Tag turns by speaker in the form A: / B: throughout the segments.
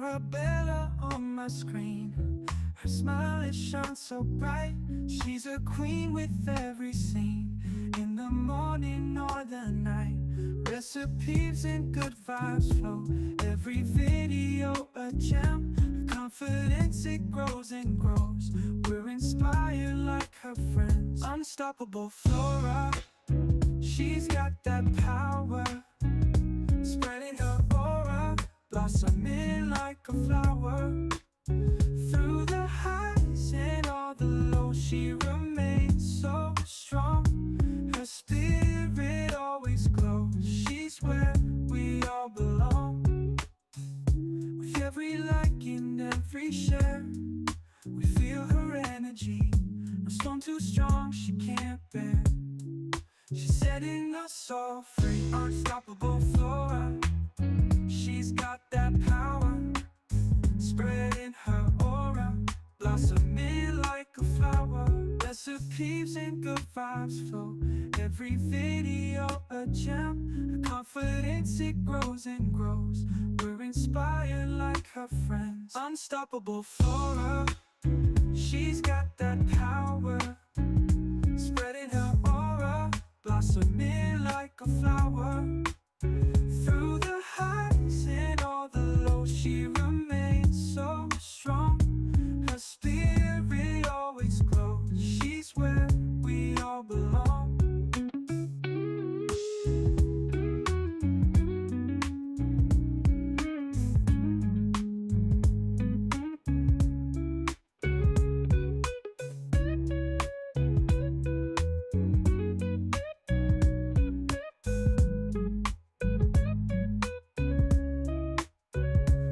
A: Florabella on my screen. Her smile, it shines so bright. She's a queen with every scene. In the morning or the night, recipes and good vibes flow. Every video a gem. Her confidence, it grows and grows. We're inspired like her friends. Unstoppable Flora, she's got that power, spreading her aura, blossoming like a flower. Through the highs and all the lows, she remains so strong. Her spirit always glows. She's where we all belong. With every like and every share, we feel her energy. No storm too strong she can't bear. She's setting us all free. Unstoppable Flora, she's got that power, spreading her aura, blossoming like a flower. Recipes and good vibes flow. Every video a gem. Her confidence, it grows and grows. We're inspired like her friends. Unstoppable Flora, she's got that power, spreading her aura, blossoming like a flower. Through the highs and all the lows, she remains so strong. Her spirit always glows. She's where we all belong.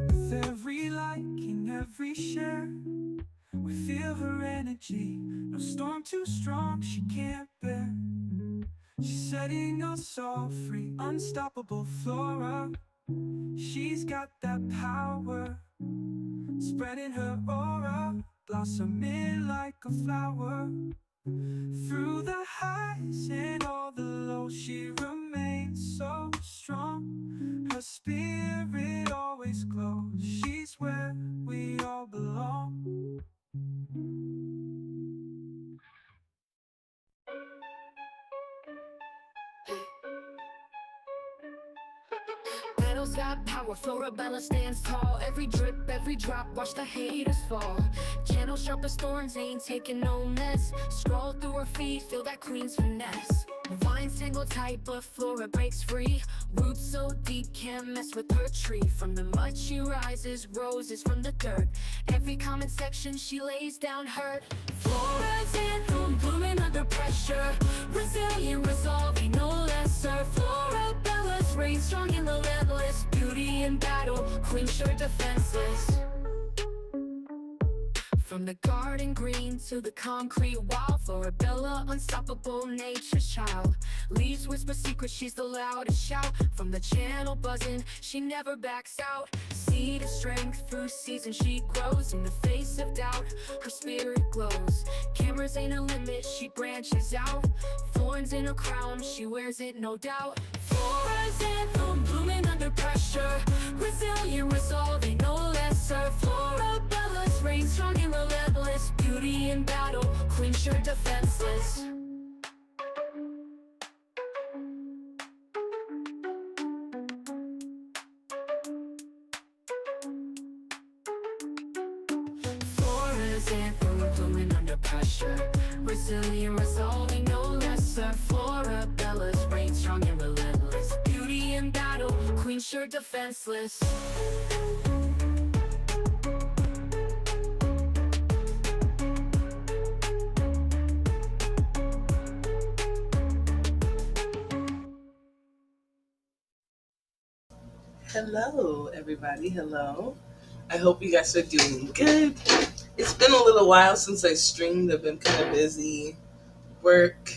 A: With every like and every share, we feel her energy. No storm too strong she can't bear. She's setting us all free. Unstoppable Flora, she's got that power, spreading her aura, blossoming like a flower. Through the highs and all the lows, she remains so strong. Her spirit always glows. She's where we all belong.
B: Battles got power, Florabella stands tall. Every drip, every drop, watch the haters fall. Channel sharp as thorns, ain't taking no mess. Scroll through her feet, feel that queen's finesse. Vines tangle tight, but Flora breaks free. Roots so deep, can't mess with her tree. From the mud she rises, roses from the dirt. Every comment section she lays down hurt. Flora's anthem, blooming under pressure. Resilient, resolving, no lesser. Florabella's reign strong and relentless. Beauty in battle, queen sure defenseless. From the garden green to the concrete wall, Florabella, unstoppable nature's child. Leaves whisper secrets, she's the loudest shout. From the channel buzzing, she never backs out. Seed of strength, through seasons she grows. In the face of doubt, her spirit glows. Cameras ain't a limit, she branches out. Thorns in her crown, she wears it no doubt. Flora's anthem, blooming under pressure. Resilient, resolving, no lesser. Florabella's reign strong and relentless. Beauty in battle, queen sure defenseless. Flora's anthem, blooming under pressure. Resilient, resolving, no lesser. Florabella's reign strong and relentless. Beauty in battle, queen sure defenseless.
C: Hello, everybody. Hello. I hope you guys are doing good. It's been a little while since I streamed. I've been kind of busy, work,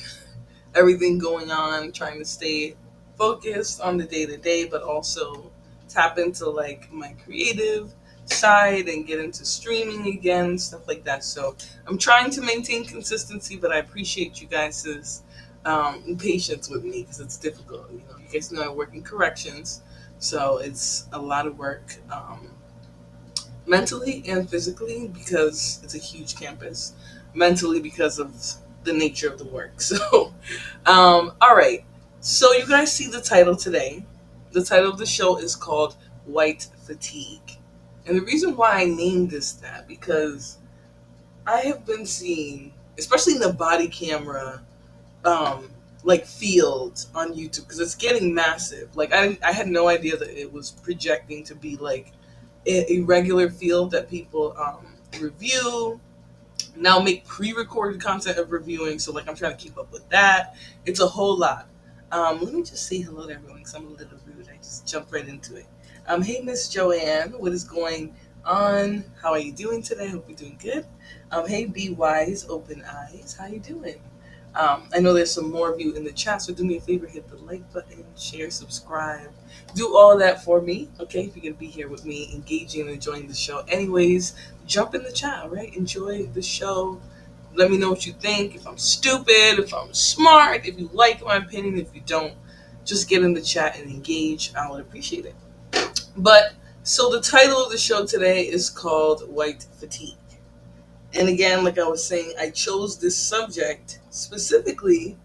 C: everything going on, trying to stay focused on the day to day, but also tap into like my creative side and get into streaming again, stuff like that. So I'm trying to maintain consistency, but I appreciate you guys' patience with me because it's difficult. You guys know I work in corrections, so it's a lot of work. mentally and physically because it's a huge campus. Mentally because of the nature of the work. So, all right. So you guys see the title today. The title of the show is called White Fatigue, and the reason why I named this that because I have been seeing, especially in the body camera, um, like field on YouTube because it's getting massive. Like I had no idea that it was projecting to be like a regular field that people review now make pre-recorded content of reviewing. So like I'm trying to keep up with that. It's a whole lot. Let me just say hello to everyone because I'm a little rude. I just jumped right into it. Hey Miss Joanne, what is going on? How are you doing today? Hope you're doing good. Hey Be Wise, Open Eyes, how you doing? I know there's some more of you in the chat, so do me a favor, hit the like button, share, subscribe, do all of that for me, okay? If you're gonna be here with me, engaging and enjoying the show. Anyways, jump in the chat, right? Enjoy the show. Let me know what you think. If I'm stupid, if I'm smart, if you like my opinion, if you don't, just get in the chat and engage. I would appreciate it. But so the title of the show today is called White Fatigue. And again, like I was saying, I chose this subject specifically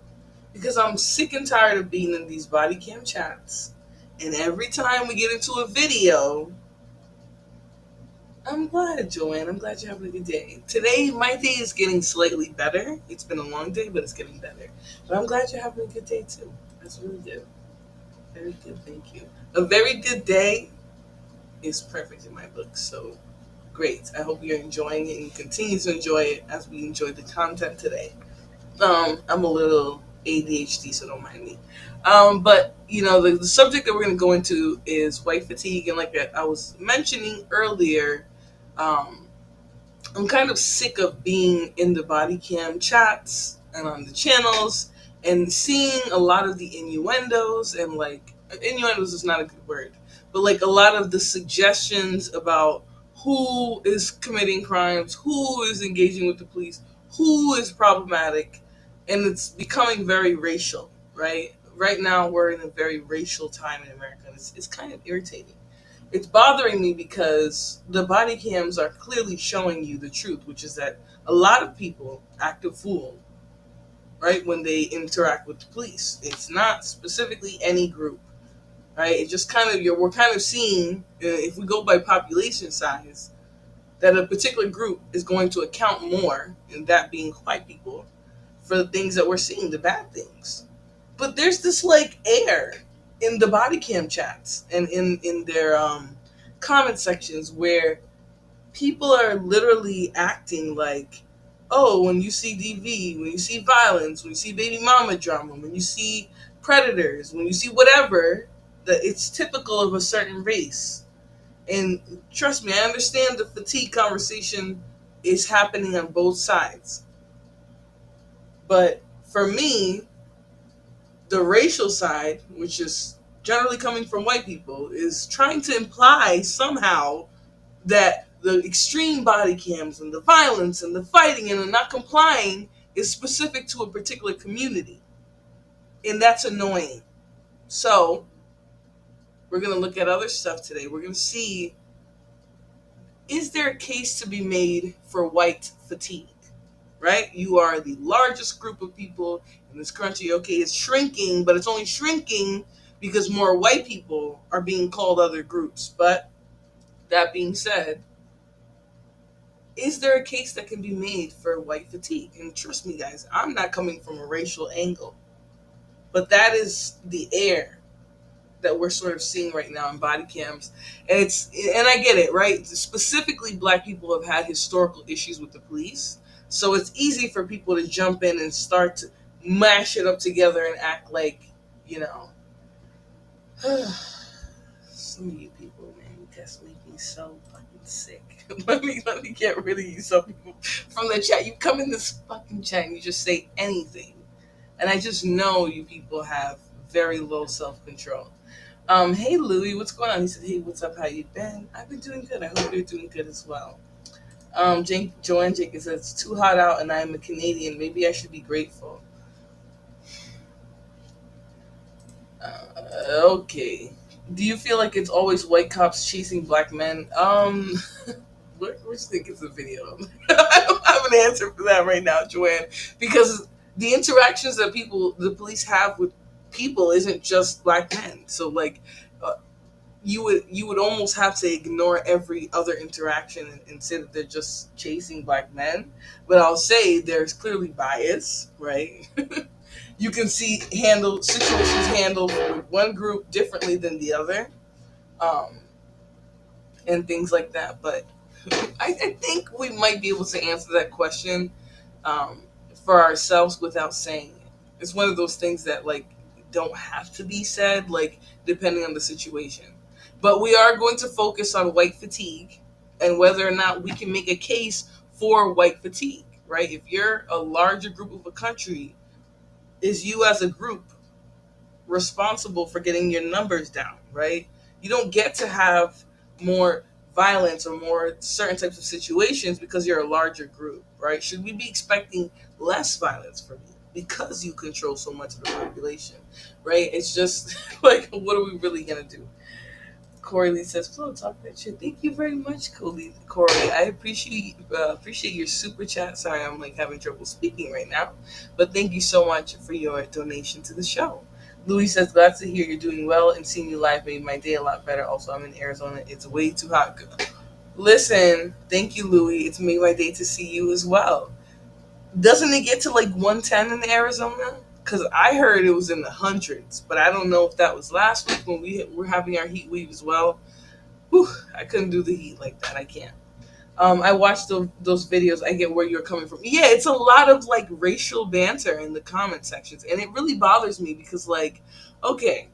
C: because I'm sick and tired of being in these body cam chats. And every time we get into a video, I'm glad, Joanne. I'm glad you're having a good day. Today, my day is getting slightly better. It's been a long day, but it's getting better. But I'm glad you're having a good day, too. That's really good. Very good, thank you. A very good day is perfect in my book. So, great. I hope you're enjoying it and continue to enjoy it as we enjoy the content today. I'm a little ADHD, so don't mind me. But the subject that we're going to go into is white fatigue, and like I was mentioning earlier, um, I'm kind of sick of being in the body cam chats and on the channels and seeing a lot of the innuendos and like innuendos is not a good word, but like a lot of the suggestions about who is committing crimes, who is engaging with the police, who is problematic, and it's becoming very racial, right? Right now we're in a very racial time in America, and it's kind of irritating. It's bothering me because the body cams are clearly showing you the truth, which is that a lot of people act a fool, right, when they interact with the police. It's not specifically any group, right? It just kind of we're kind of seeing, if we go by population size, that a particular group is going to account more, and that being white people, for the things that we're seeing, the bad things. But there's this like air in the body cam chats and in their comment sections where people are literally acting like, oh, when you see DV, when you see violence, when you see baby mama drama, when you see predators, when you see whatever, that it's typical of a certain race. And trust me, I understand the fatigue conversation is happening on both sides. But for me, the racial side, which is generally coming from white people, is trying to imply somehow that the extreme body cams and the violence and the fighting and the not complying is specific to a particular community. And that's annoying. So, we're going to look at other stuff today. We're going to see, is there a case to be made for white fatigue? Right? You are the largest group of people in this country. Okay, it's shrinking, but it's only shrinking because more white people are being called other groups. But that being said, is there a case that can be made for white fatigue? And trust me, guys, I'm not coming from a racial angle, but that is the air that we're sort of seeing right now in body cams. And I get it, right? Specifically, black people have had historical issues with the police. So it's easy for people to jump in and start to mash it up together and act like, you know, some of you people, man, you guys make me so fucking sick. let me get rid of you, some people from the chat. You come in this fucking chat and you just say anything, and I just know you people have very low self-control. Hey Louie, what's going on? He said, hey, what's up? How you been? I've been doing good. I hope you're doing good as well. Joanne Jenkins says, it's too hot out and I'm a Canadian. Maybe I should be grateful. Okay. Do you feel like it's always white cops chasing black men? Which think is the video? I don't have an answer for that right now, Joanne, because the interactions that the police have with people isn't just black men. So like, uh, you would almost have to ignore every other interaction and say that they're just chasing black men. But I'll say there's clearly bias, right? You can see handle situations handled with one group differently than the other, um, and things like that. But I think we might be able to answer that question, um, for ourselves without saying it. It's one of those things that like don't have to be said, like depending on the situation. But we are going to focus on white fatigue and whether or not we can make a case for white fatigue, right? If you're a larger group of a country, is you as a group responsible for getting your numbers down, right? You don't get to have more violence or more certain types of situations because you're a larger group, right? Should we be expecting less violence from you because you control so much of the population, right? It's just like, what are we really gonna do? Corey Lee says, "Flow, talk that shit." Thank you very much, Corey. I appreciate your super chat. Sorry, I'm like having trouble speaking right now, but thank you so much for your donation to the show. Louis says, "Glad to hear you're doing well and seeing you live made my day a lot better." Also, I'm in Arizona. It's way too hot. Listen, thank you, Louis. It's made my day to see you as well. Doesn't it get to like 110 in Arizona? Because I heard it was in the hundreds, but I don't know if that was last week when we were having our heat wave as well. Whew, I couldn't do the heat like that. I can't. I watched those videos. I get where you're coming from. Yeah, it's a lot of like racial banter in the comment sections, and it really bothers me because like, okay,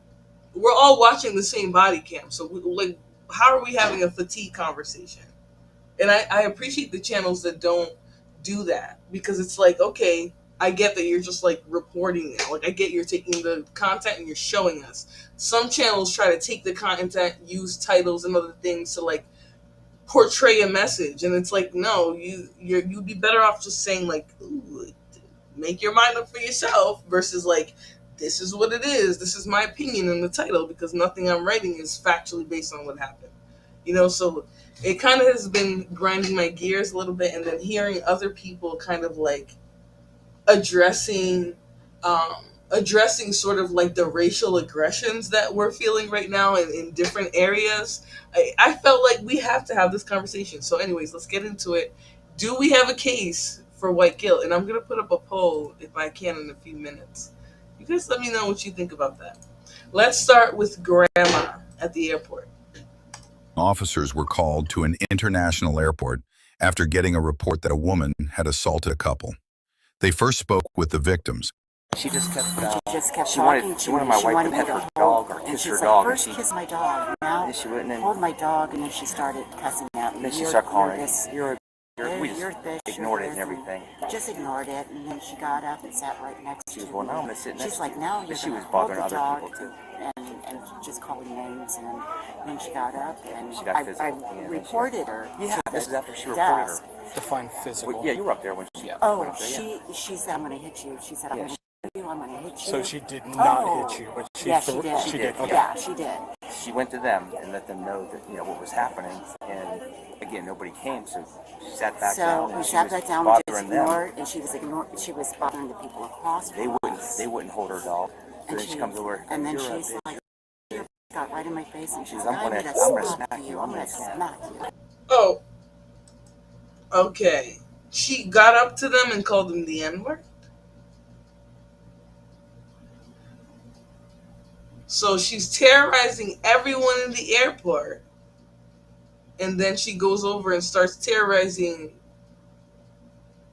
C: we're all watching the same body cam, so like, how are we having a fatigue conversation? And I appreciate the channels that don't do that because it's like, okay, I get that you're just like reporting it. Like I get you're taking the content and you're showing us. Some channels try to take the content, use titles and other things to like portray a message, and it's like, no, you'd be better off just saying like, ooh, make your mind up for yourself versus like, this is what it is. This is my opinion in the title because nothing I'm writing is factually based on what happened. So it kind of has been grinding my gears a little bit, and then hearing other people kind of like addressing addressing sort of like the racial aggressions that we're feeling right now in different areas. I felt like we have to have this conversation. So anyways, let's get into it. Do we have a case for white guilt? And I'm going to put up a poll if I can in a few minutes. You guys let me know what you think about that. Let's start with grandma at the airport.
D: Officers were called to an international airport after getting a report that a woman had assaulted a couple. They first spoke with the victims.
E: She just kept.
F: She wanted my wife to pet her dog or kiss her dog.
E: First kiss my dog. Now
F: And she wouldn't.
E: hold my dog, and then she started cussing at me.
F: Then she started calling
E: You're
F: her.
E: this.
F: We just
E: You're this.
F: ignored it
E: you're
F: and
E: this,
F: everything.
E: Just ignored it, and then she got up and sat right next
F: She
E: to
F: was,
E: me.
F: well, now I'm gonna sit next
E: She's
F: to
E: like,
F: you.
E: now
F: But
E: you're
F: she
E: gonna
F: was
E: hold
F: bothering
E: the
F: other
E: dog,
F: people too.
E: and just calling names, and then she got up, and
F: She got
E: I
F: physical, yeah, then she-
E: reported her.
F: Yeah,
E: to
F: this
E: the
F: is after she reported
E: desk.
F: her.
G: Define physical.
F: Well, yeah, you were up there when she.
E: Oh,
F: went up there, yeah.
E: she said, I'm gonna hit you. She said, I'm
F: Yeah,
E: gonna hit you. I'm gonna hit you.
G: So she did not
E: Oh.
G: hit you, but she
E: Yeah, she did.
G: She did. Okay.
E: Yeah, she did.
F: She went to them and let them know that what was happening, and again nobody came, so she sat back down.
E: So
F: And
E: we
F: she
E: sat
F: was
E: back down, we just
F: bothering them.
E: ignored, and she was ignored. She was bothering the people across.
F: They
E: from
F: wouldn't.
E: us.
F: They wouldn't hold her dog. So
E: And
F: then she comes over.
E: and then
F: "You're a
E: she's
F: bitch."
E: like, got right in my face, and she's
F: She's, "I'm
E: like,
F: gonna smack you.
E: I'm gonna smack you.
C: Oh, okay. She got up to them and called them the N word. So she's terrorizing everyone in the airport, and then she goes over and starts terrorizing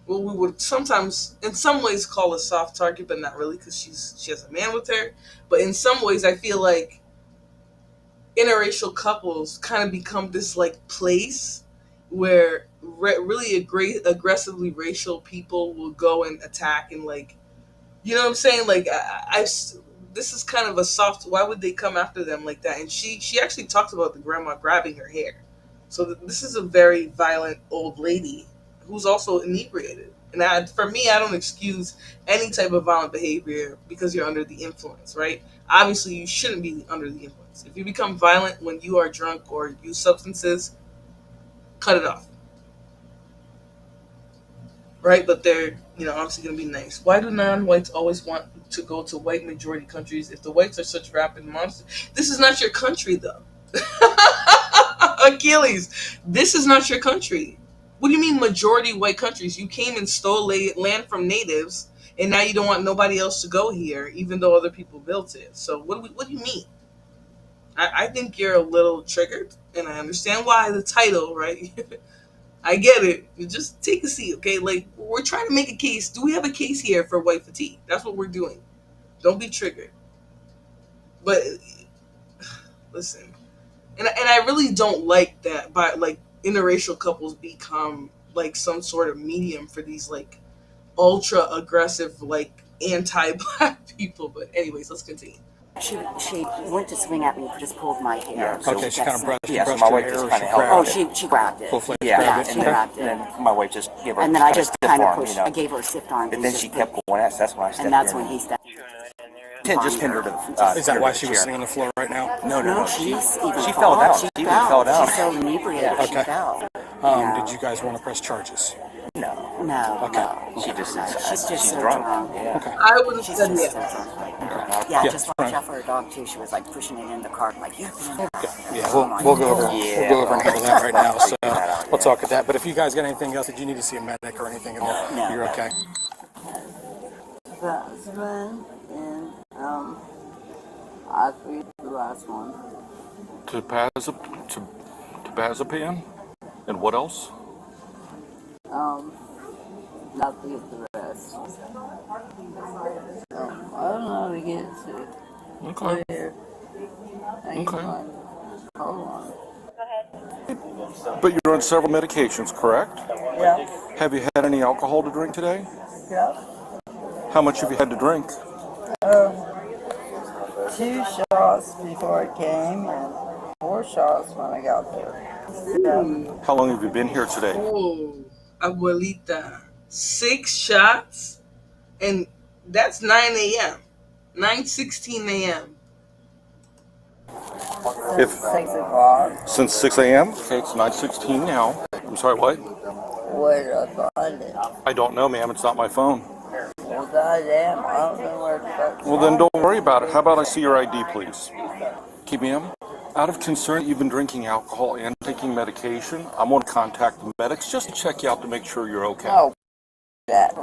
C: what we would sometimes, in some ways, call a soft target, but not really, because she has a man with her. But in some ways, I feel like interracial couples kind of become this like place where really aggressively racial people will go and attack and like, you know what I'm saying? Like this is kind of a soft. Why would they come after them like that? And she actually talks about the grandma grabbing her hair. So this is a very violent old lady who's also inebriated. And for me, I don't excuse any type of violent behavior because you're under the influence, right? Obviously, you shouldn't be under the influence. If you become violent when you are drunk or use substances, cut it off. right? But they're, obviously going to be nice. Why do non-whites always want to go to white majority countries if the whites are such rapid monsters? This is not your country, though. Achilles, this is not your country. What do you mean majority white countries? You came and stole land from natives, and now you don't want nobody else to go here, even though other people built it. So what do you mean? I think you're a little triggered, and I understand why the title, right? I get it. You just take a seat, okay? Like, we're trying to make a case. Do we have a case here for white fatigue? That's what we're doing. Don't be triggered. But listen, and I really don't like that. But like interracial couples become like some sort of medium for these like ultra aggressive like anti-black people. But anyways, let's continue.
E: She went to swing at me, just pulled my hair.
F: Yeah, so
G: Okay, she kind of brushed,
F: yeah, so
G: brushed
F: my
G: your
F: wife
G: hair,
F: just
G: or
F: kind
G: she
F: of held
G: grabbed
E: Oh,
G: it.
E: she grabbed it.
G: Full fledged
F: Yeah,
G: grabbed
E: she
G: it.
E: grabbed it.
F: and then my wife just gave her
E: And then I
F: a
E: just
F: stiff
E: kind of
F: arm,
E: pushed. I gave her a stiff arm.
F: But then she kept going. That's when I stepped
E: And that's
F: in.
E: when he stepped.
F: Just hindered her.
G: Is that why she was sitting on the floor right now?
F: No,
E: No,
F: She
E: she
F: fell down.
E: She
F: She even fell down.
E: She's so inebriated.
F: Yeah.
E: She
G: Okay.
E: fell.
G: Did you guys want to press charges?
F: No.
E: No.
G: Okay.
E: No.
F: She just
E: She's just so
F: drunk.
E: drunk.
F: Yeah.
G: Okay.
C: I would have
E: She's
C: said
E: just so
C: yes.
E: drunk.
G: Yeah,
E: Yeah, just watch
G: right.
E: out for her dog too. She was like pushing it in the cart, like yeah.
G: Yeah, we'll go over
F: Yeah.
G: we'll go over and handle that right now. So
F: Yeah.
G: we'll talk at that. But if you guys got anything else, did you need to see a medic or anything in there?
E: No.
G: You're okay.
H: Husband and I read the last one.
I: Tobazepam? And what else?
H: Nothing of the rest. I don't know how to get to it.
I: Okay.
H: Here. I can
I: Okay.
H: find it. Hold on.
I: But you're on several medications, correct?
H: Yeah.
I: Have you had any alcohol to drink today?
H: Yeah.
I: How much have you had to drink?
H: 2 shots before I came and 4 shots when I got there. Yeah.
I: How long have you been here today?
C: Oh, abuelita, 6 shots, and that's 9 a.m. 9:16 a.m.
I: If
H: 6 o'clock.
I: since 6 a.m. Okay, it's 9:16 now. I'm sorry, what?
H: Where did I find it?
I: I don't know, ma'am. It's not my phone.
H: Well, goddamn, I don't know where the fuck.
I: Well, then don't worry about it. How about I see your ID, please? Okay, ma'am. Out of concern you've been drinking alcohol and taking medication, I'm going to contact the medics just to check you out to make sure you're okay.
H: Oh, that.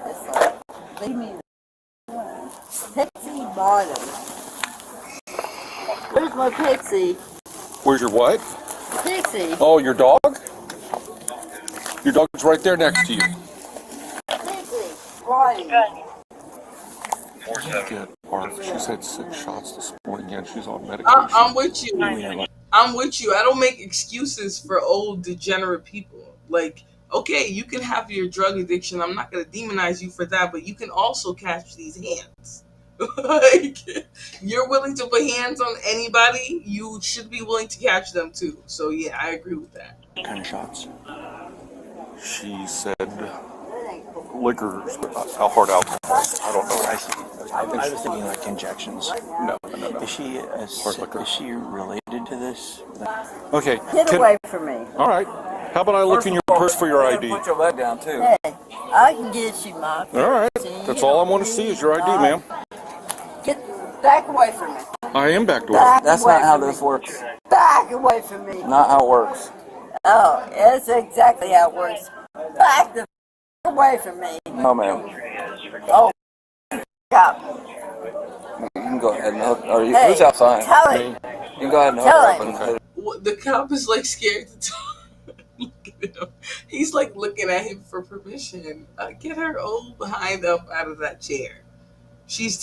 H: It's like, leave me. Pixie bottom. Where's my Pixie?
I: Where's your what?
H: Pixie.
I: Oh, your dog? Your dog's right there next to you.
H: Pixie. Right.
I: Get Barf. She's had 6 shots this morning and she's on medication.
C: I'm with you. I'm with you. I don't make excuses for old degenerate people. Like, okay, you can have your drug addiction. I'm not going to demonize you for that, but you can also catch these hands. Like, you're willing to put hands on anybody, you should be willing to catch them too. So yeah, I agree with that.
F: What kind of shots?
I: She said liquor, hard alcohol. I don't know.
F: I was thinking like injections.
I: No.
F: Is she is she related to this?
I: Okay.
H: Get away from me.
I: All right. How about I look in your purse for your ID?
F: Put your leg down too.
H: Hey, I can get you my.
I: All right. That's all I want to see is your ID, ma'am.
H: Get back away from me.
I: I am back to work.
H: Back
F: That's
H: away
F: not how
H: from
F: this
H: me.
F: works.
H: Back away from me.
F: Not how it works.
H: Oh, that's exactly how it works. Back the away from me.
F: No, ma'am.
H: Oh, God.
F: You can go ahead and hook. Or you,
H: Hey,
F: who's outside?
H: tell him.
F: You can go ahead and hook
H: Tell
F: her up
H: him.
F: and
C: The cop is like scared to talk. Look at him. He's like looking at him for permission. Get her old behind up out of that chair.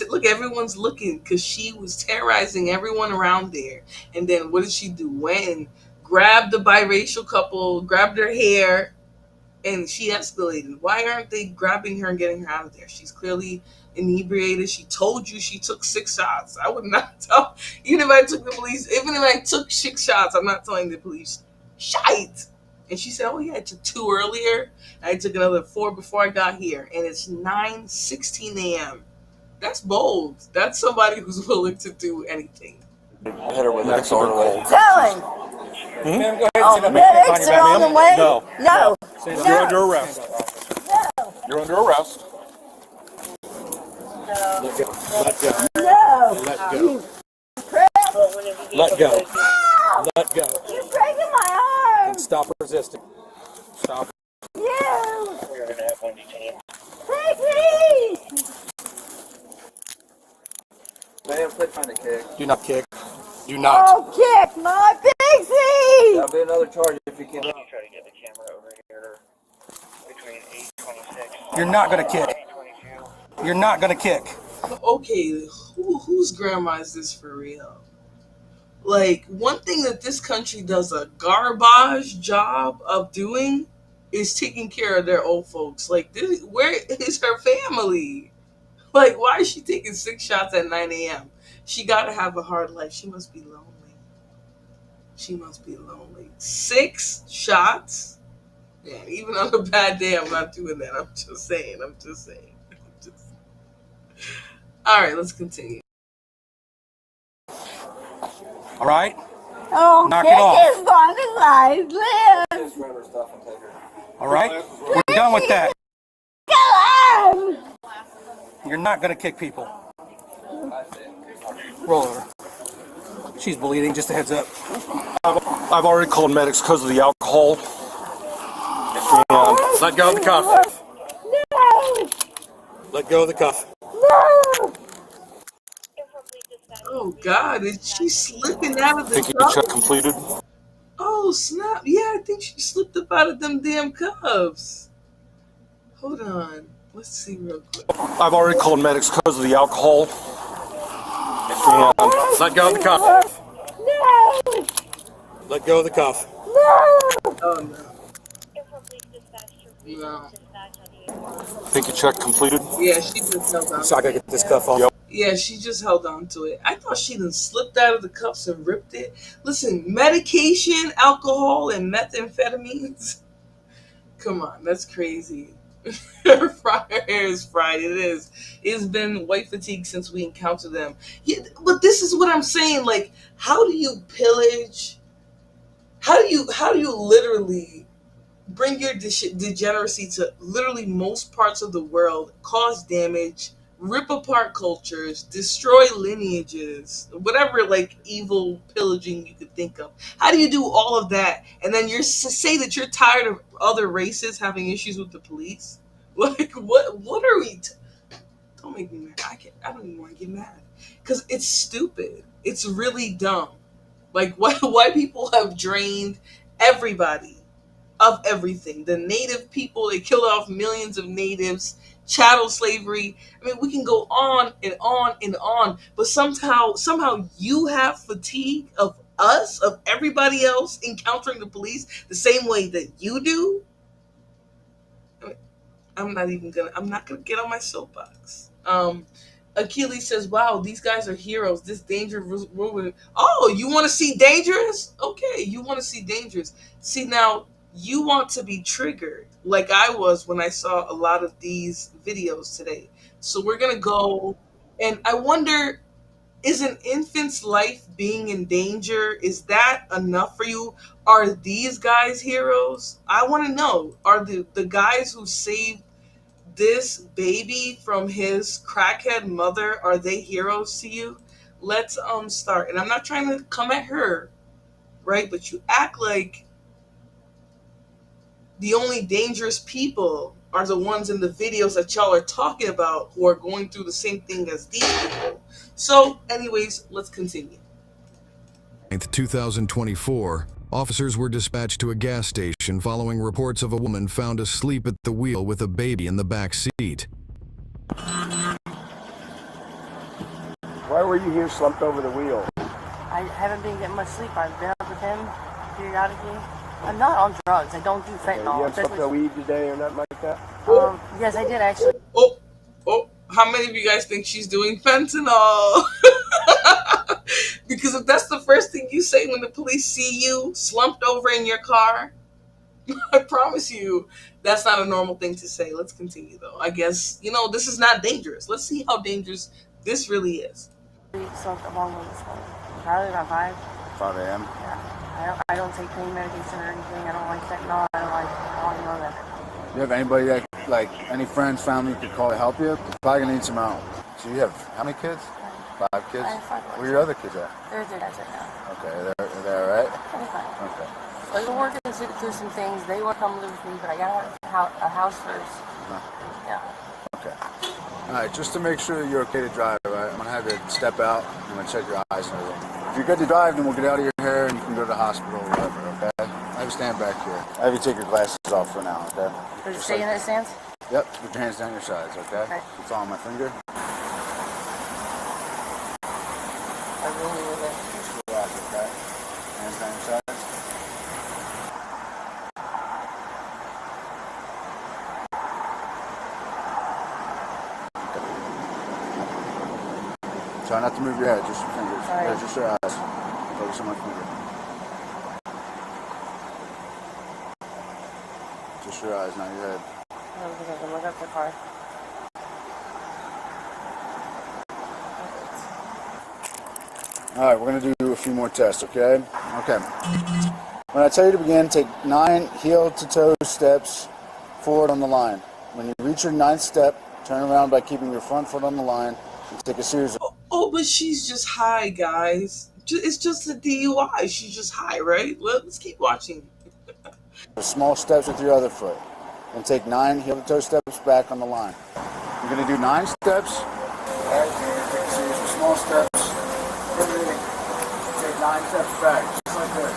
C: Look, everyone's looking because she was terrorizing everyone around there. And then what did she do? Went and grabbed the biracial couple, grabbed her hair, and she escalated. Why aren't they grabbing her and getting her out of there? She's clearly inebriated. She told you she took 6 shots. I would not tell, even if I took 6 shots, I'm not telling the police. Shite. And she said, oh yeah, I took 2 earlier. I took another 4 before I got here. And it's 9:16 a.m. That's bold. That's somebody who's willing to do anything.
F: hit her with
I: That's
F: an
I: what they're
F: orderly.
I: called.
H: Tell him.
F: Ma'am, go ahead and
H: Oh,
F: sit up.
H: medics are on the way.
I: No.
H: No.
I: You're under arrest.
H: No.
I: You're under arrest.
G: Let go. Let go.
H: No!
G: Let
H: You
G: go.
H: crap!
G: Let go. Let go.
H: You're breaking my arm!
G: And stop resisting. Stop.
H: You! Piggy!
F: Man, quit trying to kick.
G: Do not kick. Do not.
H: Oh, kick my pixie!
F: That'll be another charge if you keep up.
G: You're not gonna kick. You're not gonna kick.
C: Okay, whose grandma is this for real? Like, one thing that this country does a garbage job of doing is taking care of their old folks. Like, this, where is her family? Like, why is she taking 6 shots at 9 a.m.? She got to have a hard life. She must be lonely. She must be lonely. 6 shots? Yeah, even on a bad day, I'm not doing that. I'm just saying. All right, let's continue.
G: All right.
H: Oh,
G: Knock it
H: kick
G: off.
H: as long as I live!
F: Just grab her stuff and take her.
G: All right. We're done with that.
H: Come on!
G: You're not gonna kick people. Roll over. She's bleeding. Just a heads up. I've already called medics because of the alcohol. And let go of the cuff.
H: No!
G: Let go of the cuff.
H: No!
C: Oh, God, is she slipping out of the
I: Think you
C: cuffs?
I: check completed?
C: Oh, snap. Yeah, I think she slipped up out of them damn cuffs. Hold on. Let's see real quick.
I: I've already called medics because of the alcohol. And let go of the cuff.
H: No!
G: Let go of the cuff.
H: No!
C: Oh, no. No.
I: Think you check completed?
C: Yeah, she just held on.
G: So I gotta get this cuff off.
C: Yeah, she just held on to it. I thought she done slipped out of the cuffs and ripped it. Listen, medication, alcohol, and methamphetamines. Come on, that's crazy. Her hair is fried. It is. It's been white fatigue since we encountered them. Yeah, but this is what I'm saying. Like, how do you pillage? How do you literally bring your degeneracy to literally most parts of the world, cause damage, rip apart cultures, destroy lineages, whatever like evil pillaging you could think of? How do you do all of that and then say that you're tired of other races having issues with the police? Like, what are we don't make me mad. I don't even want to get mad because it's stupid. It's really dumb. Like, why people have drained everybody of everything. The native people, they killed off millions of natives, chattel slavery. I mean, we can go on and on and on, but somehow you have fatigue of us, of everybody else encountering the police the same way that you do. I mean, I'm not gonna get on my soapbox. Achilles says, "Wow, these guys are heroes. This dangerous woman. Oh, you want to see dangerous? Okay, you want to see dangerous. See, now you want to be triggered, like I was when I saw a lot of these videos today. So we're gonna go, and I wonder, is an infant's life being in danger? Is that enough for you? Are these guys heroes? I want to know. Are the guys who saved this baby from his crackhead mother, are they heroes to you? Let's start. And I'm not trying to come at her, right? But you act like the only dangerous people are the ones in the videos that y'all are talking about who are going through the same thing as these people. So, anyways, let's continue.
J: 2024, officers were dispatched to a gas station following reports of a woman found asleep at the wheel with a baby in the back seat.
F: Why were you here slumped over the wheel?
E: I haven't been getting much sleep. I've been up with him periodically. I'm not on drugs. I don't do fentanyl.
F: You have smoked no weed today or nothing like that?
E: Yes, I did actually.
C: Oh, how many of you guys think she's doing fentanyl? Because if that's the first thing you say when the police see you slumped over in your car, I promise you that's not a normal thing to say. Let's continue though. I guess, this is not dangerous. Let's see how dangerous this really is.
E: Smoked along with this morning. Probably around 5.
F: 5 a.m.
E: Yeah. I don't take pain medication or anything. I don't like fentanyl. I don't know that.
F: Do you have anybody that
K: like any friends, family could call to help you. You're probably gonna need some help. So you have how many kids? 5 kids?
E: I have 5 boys.
K: Where are your other kids at?
E: They're with their dads right now.
K: Okay, they're all right?
E: They're fine.
K: Okay.
E: So we're working through some things. They want to come live with me, but I gotta have a house first. Yeah.
K: Okay. All right, just to make sure you're okay to drive, right? I'm gonna have you step out. I'm gonna check your eyes and everything. If you're good to drive, then we'll get out of your hair and you can go to the hospital or whatever, okay? I have you stand back here. I have you take your glasses off for now, okay?
E: Does it stay in that stance?
K: Yep, put your hands down your sides, okay?
E: Okay.
K: It's on my finger.
E: I really with it.
K: Just relax, okay? Hands down your sides. Try not to move your head, just your fingers.
E: Sorry.
K: Yeah, just your eyes. Focus on my finger. Just your eyes, not your head.
E: I don't think I can look up the car.
K: All right, we're gonna do a few more tests, okay? Okay. When I tell you to begin, take 9 heel-to-toe steps forward on the line. When you reach your 9th step, turn around by keeping your front foot on the line and take a series of
C: Oh, but she's just high, guys. It's just a DUI. She's just high, right? Let's keep watching.
K: small steps with your other foot. And take 9 heel-to-toe steps back on the line. You're gonna do 9 steps. All right, take a series of small steps. Take 9 steps back, just like this.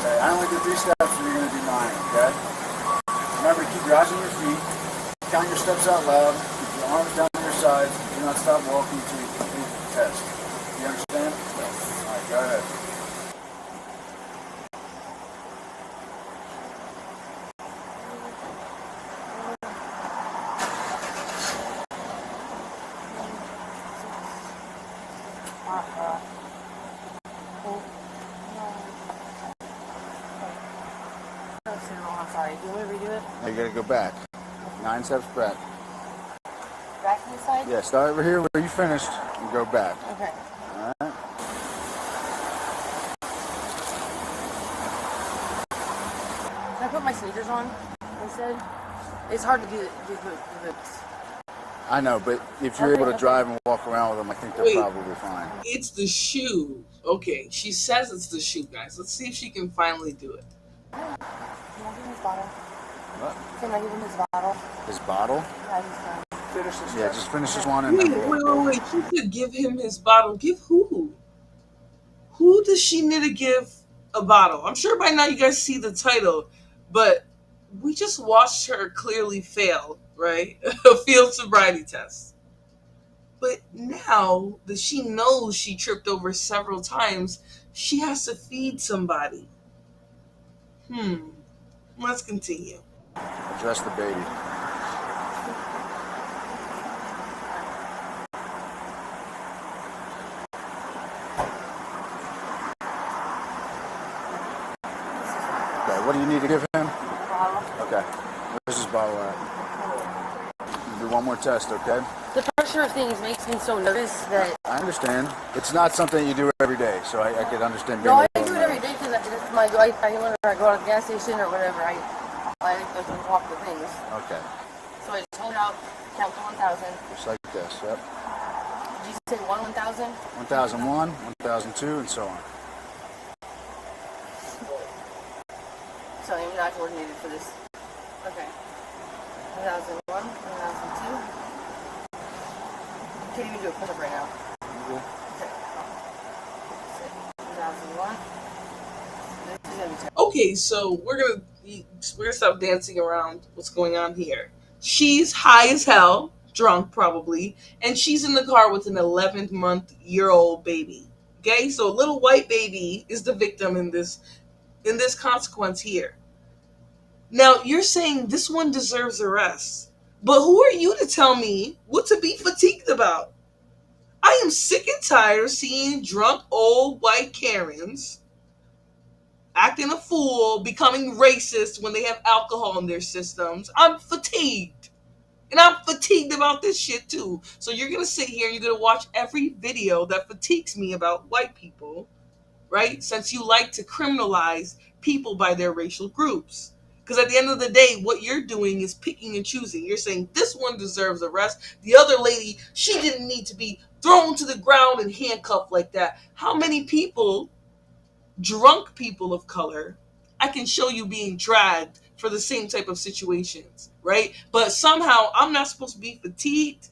K: Okay, I only did 3 steps, so you're gonna do 9, okay? Remember, keep your eyes on your feet. Count your steps out loud. Keep your arms down to your sides. Do not stop walking until you complete the test. Do you understand? Yes. All right, go ahead.
E: I'm sorry. Do you want me to redo it?
K: Now you gotta go back. 9 steps back.
E: Back to the side?
K: Yeah, start over here where you finished and go back.
E: Okay.
K: All right.
E: Can I put my sneakers on instead? It's hard to do the
K: I know, but if you're able to drive and walk around with them, I think they're
C: Wait.
K: probably fine.
C: It's the shoe. Okay, she says it's the shoe, guys. Let's see if she can finally do it.
E: Can I give him his bottle?
K: What?
E: Can I give him his bottle?
K: His bottle?
E: Yeah, he's fine.
G: Finish this.
K: Yeah, just finish this one and
C: Wait,
K: then
C: wait. She could give him his bottle. Give who? Who does she need to give a bottle? I'm sure by now you guys see the title, but we just watched her clearly fail, right? A field sobriety test. But now that she knows she tripped over several times, she has to feed somebody. Let's continue.
K: address the baby. Okay, what do you need to give him? Okay, where's his bottle at? Do one more test, okay?
E: The pressure of things makes me so nervous that...
K: I understand. It's not something you do every day, so I could understand being
E: No,
K: a
E: I
K: little
E: do it every day because that's my... whenever I go to the gas station or whatever, I just walk the things.
K: Okay,
E: So I just hold out, count to 1,000.
K: just like this, yep.
E: Did you say 1,000?
K: 1001, 1002, and so on.
E: So I'm not coordinated for this. Okay. 1,001, 1,002. Can't even do a push-up right now. Okay. 1,001. This is gonna be terrible.
C: Okay, so we're gonna stop dancing around what's going on here. She's high as hell, drunk probably, and she's in the car with an 11-month-old baby. Okay, so a little white baby is the victim in this consequence here. Now you're saying this one deserves arrest, but who are you to tell me what to be fatigued about? I am sick and tired of seeing drunk old white Karens acting a fool, becoming racist when they have alcohol in their systems. I'm fatigued. And I'm fatigued about this shit too. So you're going to sit here and you're going to watch every video that fatigues me about white people, right? Since you like to criminalize people by their racial groups. Because at the end of the day, what you're doing is picking and choosing. You're saying this one deserves arrest. The other lady, she didn't need to be thrown to the ground and handcuffed like that. How many people, drunk people of color, I can show you being dragged for the same type of situations, right? But somehow I'm not supposed to be fatigued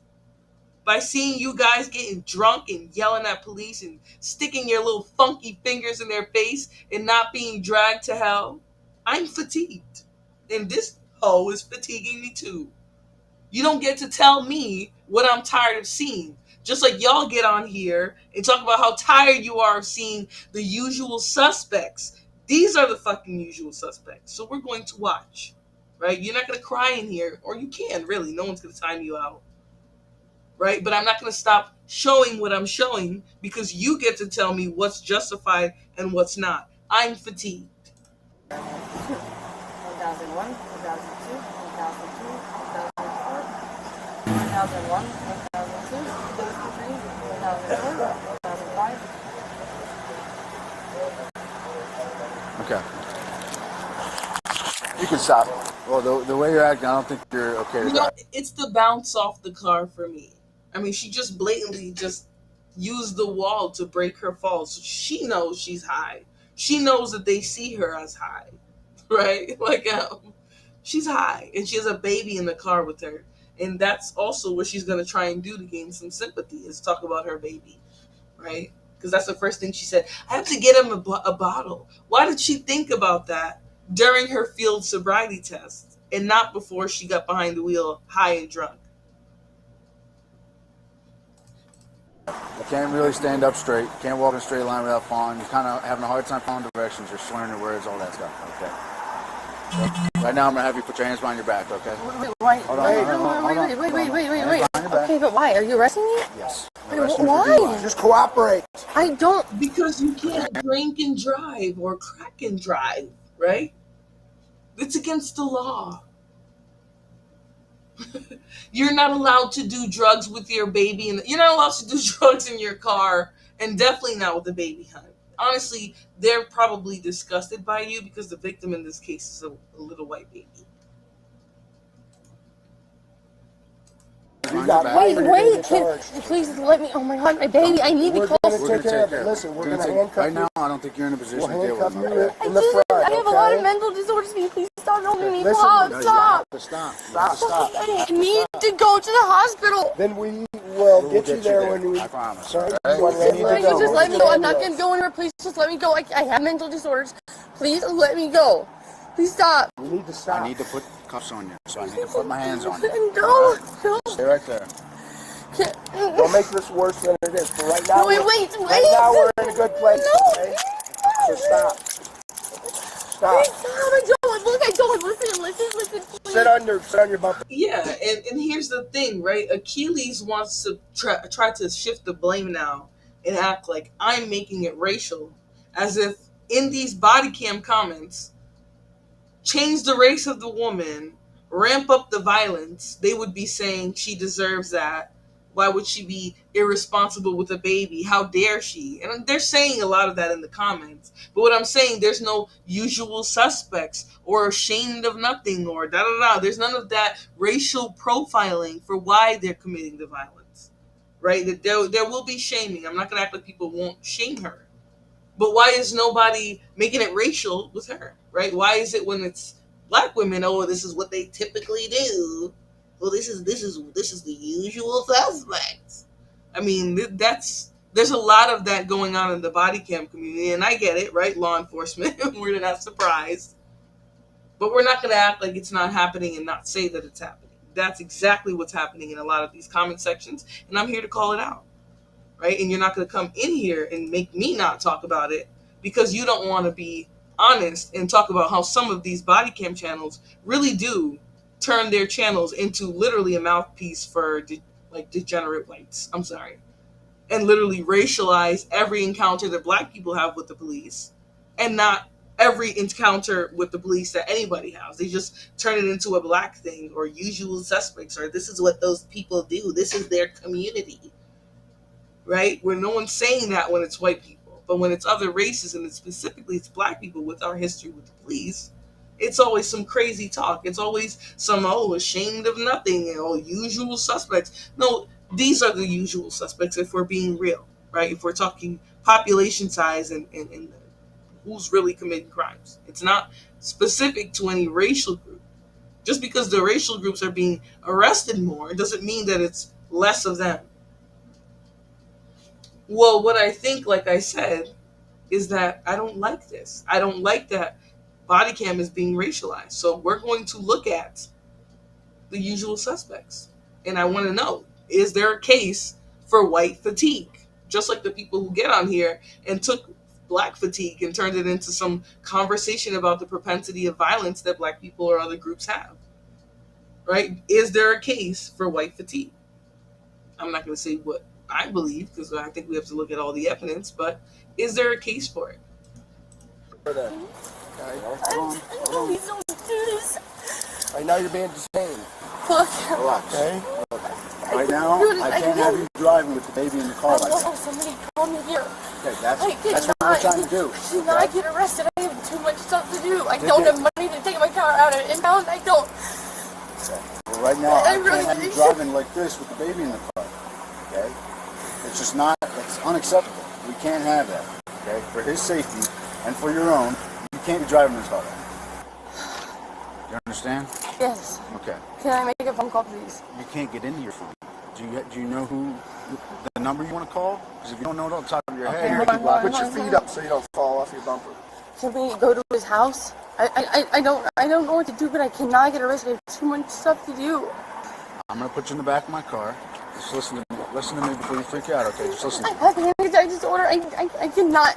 C: by seeing you guys getting drunk and yelling at police and sticking your little funky fingers in their face and not being dragged to hell. I'm fatigued. And this hoe is fatiguing me too. You don't get to tell me what I'm tired of seeing. Just like y'all get on here and talk about how tired you are of seeing the usual suspects. These are the fucking usual suspects. So we're going to watch. Right? You're not going to cry in here, or you can, really. No one's going to time you out. Right? But I'm not going to stop showing what I'm showing because you get to tell me what's justified and what's not. I'm fatigued.
E: 1001, 2002, 2003, 2004, 1001, 1002, 2003, 2004, 2005.
K: Okay. You can stop. Well, the way you're acting, I don't think you're okay to drive.
C: It's the bounce off the car for me. I mean, she just blatantly just used the wall to break her fall. So she knows she's high. She knows that they see her as high, right? Like, she's high, and she has a baby in the car with her. And that's also what she's going to try and do to gain some sympathy, is talk about her baby, right? Because that's the first thing she said. I have to get him a bottle. Why did she think about that during her field sobriety test and not before she got behind the wheel high and drunk?
K: You can't really stand up straight. You can't walk in a straight line without falling. You're kind of having a hard time following directions. You're slurring your words, all that stuff. Okay. So, right now, I'm gonna have you put your hands behind your back. Okay.
E: Wait,
K: Hold on,
E: wait. Okay, but why? Are you arresting me?
K: Yes.
E: Why?
K: Just cooperate.
E: I don't.
C: Because you can't drink and drive or crack and drive, right? It's against the law. You're not allowed to do drugs with your baby, and you're not allowed to do drugs in your car, and definitely not with the baby, honey. Honestly, they're probably disgusted by you because the victim in this case is a little white baby.
E: Wait, please let me. Oh my God, my baby! I need to call.
K: We're gonna take care of it. Listen, we're gonna handcuff you. Right now, I don't think you're in a position to deal with him.
E: I have a lot of mental disorders. Can you please stop helping me? Stop!
K: Stop.
E: I need to go to the hospital.
K: Then we will get you there when we. I promise. Sorry.
E: Just let me go. I'm not gonna go anywhere. Please just let me go. I have mental disorders. Please let me go. Please stop.
K: You need to stop. I need to put cuffs on you, so I need to put my hands on you.
E: No.
K: Stay right there. Don't make this worse than it is. But right now,
E: wait.
K: Right now we're in a good place. Okay? So stop.
E: Stop. I don't. Listen. Please.
K: Sit on your bumper.
C: Yeah, and here's the thing, right? Achilles wants to try to shift the blame now and act like I'm making it racial, as if in these body cam comments, change the race of the woman, ramp up the violence, they would be saying she deserves that. Why would she be irresponsible with a baby? How dare she? And they're saying a lot of that in the comments. But what I'm saying, there's no usual suspects or ashamed of nothing or da-da-da. There's none of that racial profiling for why they're committing the violence, right? That there will be shaming. I'm not going to act like people won't shame her. But why is nobody making it racial with her, right? Why is it when it's black women, oh, this is what they typically do? Well, this is the usual suspects. I mean, there's a lot of that going on in the body cam community, and I get it, right? Law enforcement, we're not surprised, but we're not going to act like it's not happening and not say that it's happening. That's exactly what's happening in a lot of these comment sections, and I'm here to call it out. Right? And you're not going to come in here and make me not talk about it because you don't want to be honest and talk about how some of these body cam channels really do turn their channels into literally a mouthpiece for degenerate whites. I'm sorry. And literally racialize every encounter that black people have with the police and not every encounter with the police that anybody has. They just turn it into a black thing or usual suspects or this is what those people do. This is their community. Right? Where no one's saying that when it's white people. But when it's other races and it's specifically it's black people with our history with the police, It's always some crazy talk. It's always some, oh, ashamed of nothing, usual suspects. No, these are the usual suspects if we're being real, right? If we're talking population size and who's really committing crimes. It's not specific to any racial group. Just because the racial groups are being arrested more doesn't mean that it's less of them. Well, what I think, like I said, is that I don't like this. I don't like that body cam is being racialized. So we're going to look at the usual suspects. And I want to know, is there a case for white fatigue? Just like the people who get on here and took black fatigue and turned it into some conversation about the propensity of violence that black people or other groups have. Right? Is there a case for white fatigue? I'm not going to say what I believe because I think we have to look at all the evidence, but is there a case for it?
E: Please don't do this.
K: Right now you're being detained.
E: Fuck.
K: Relax.
E: Okay.
K: Right now, I can't have you driving with the baby in the car like that.
E: Somebody call me here.
K: Okay, that's what we're trying to do.
E: I cannot get arrested. I have too much stuff to do. I don't have money to take my car out of impound. I don't.
K: Okay. Well, right now, I can't have you driving like this with the baby in the car. Okay? It's just not, it's unacceptable. We can't have that. Okay? For his safety and for your own, you can't be driving this car. You understand?
E: Yes.
K: Okay.
E: Can I make a phone call, please?
K: You can't get into your phone. Do you know the number you want to call? Because if you don't know it off the top of your head, put your feet up so you don't fall off your bumper.
E: Can we go to his house? I don't know what to do, but I cannot get arrested. I have too much stuff to do.
K: I'm gonna put you in the back of my car. Just listen to me before you freak out, okay? Just listen.
E: I have a panic disorder. I cannot.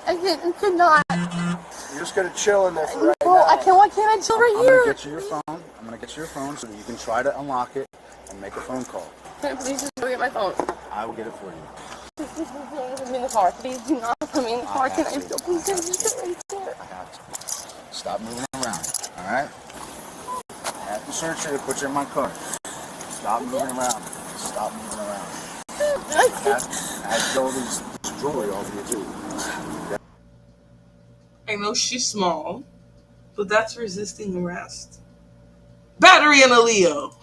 K: You're just gonna chill in there for right now.
E: Why can't I chill right here?
K: I'm gonna get you your phone. I'm gonna get you your phone so that you can try to unlock it and make a phone call.
E: Can I please just go get my phone?
K: I will get it for you.
E: Please don't put me in the car. Please do not put me in the car. Can I just please just sit right there?
K: I have to. Stop moving around, alright? I have to search you to put you in my car. Stop moving around. Stop moving around. I have all this jewelry over you too.
C: I know she's small, but that's resisting arrest. Battery and a Leo.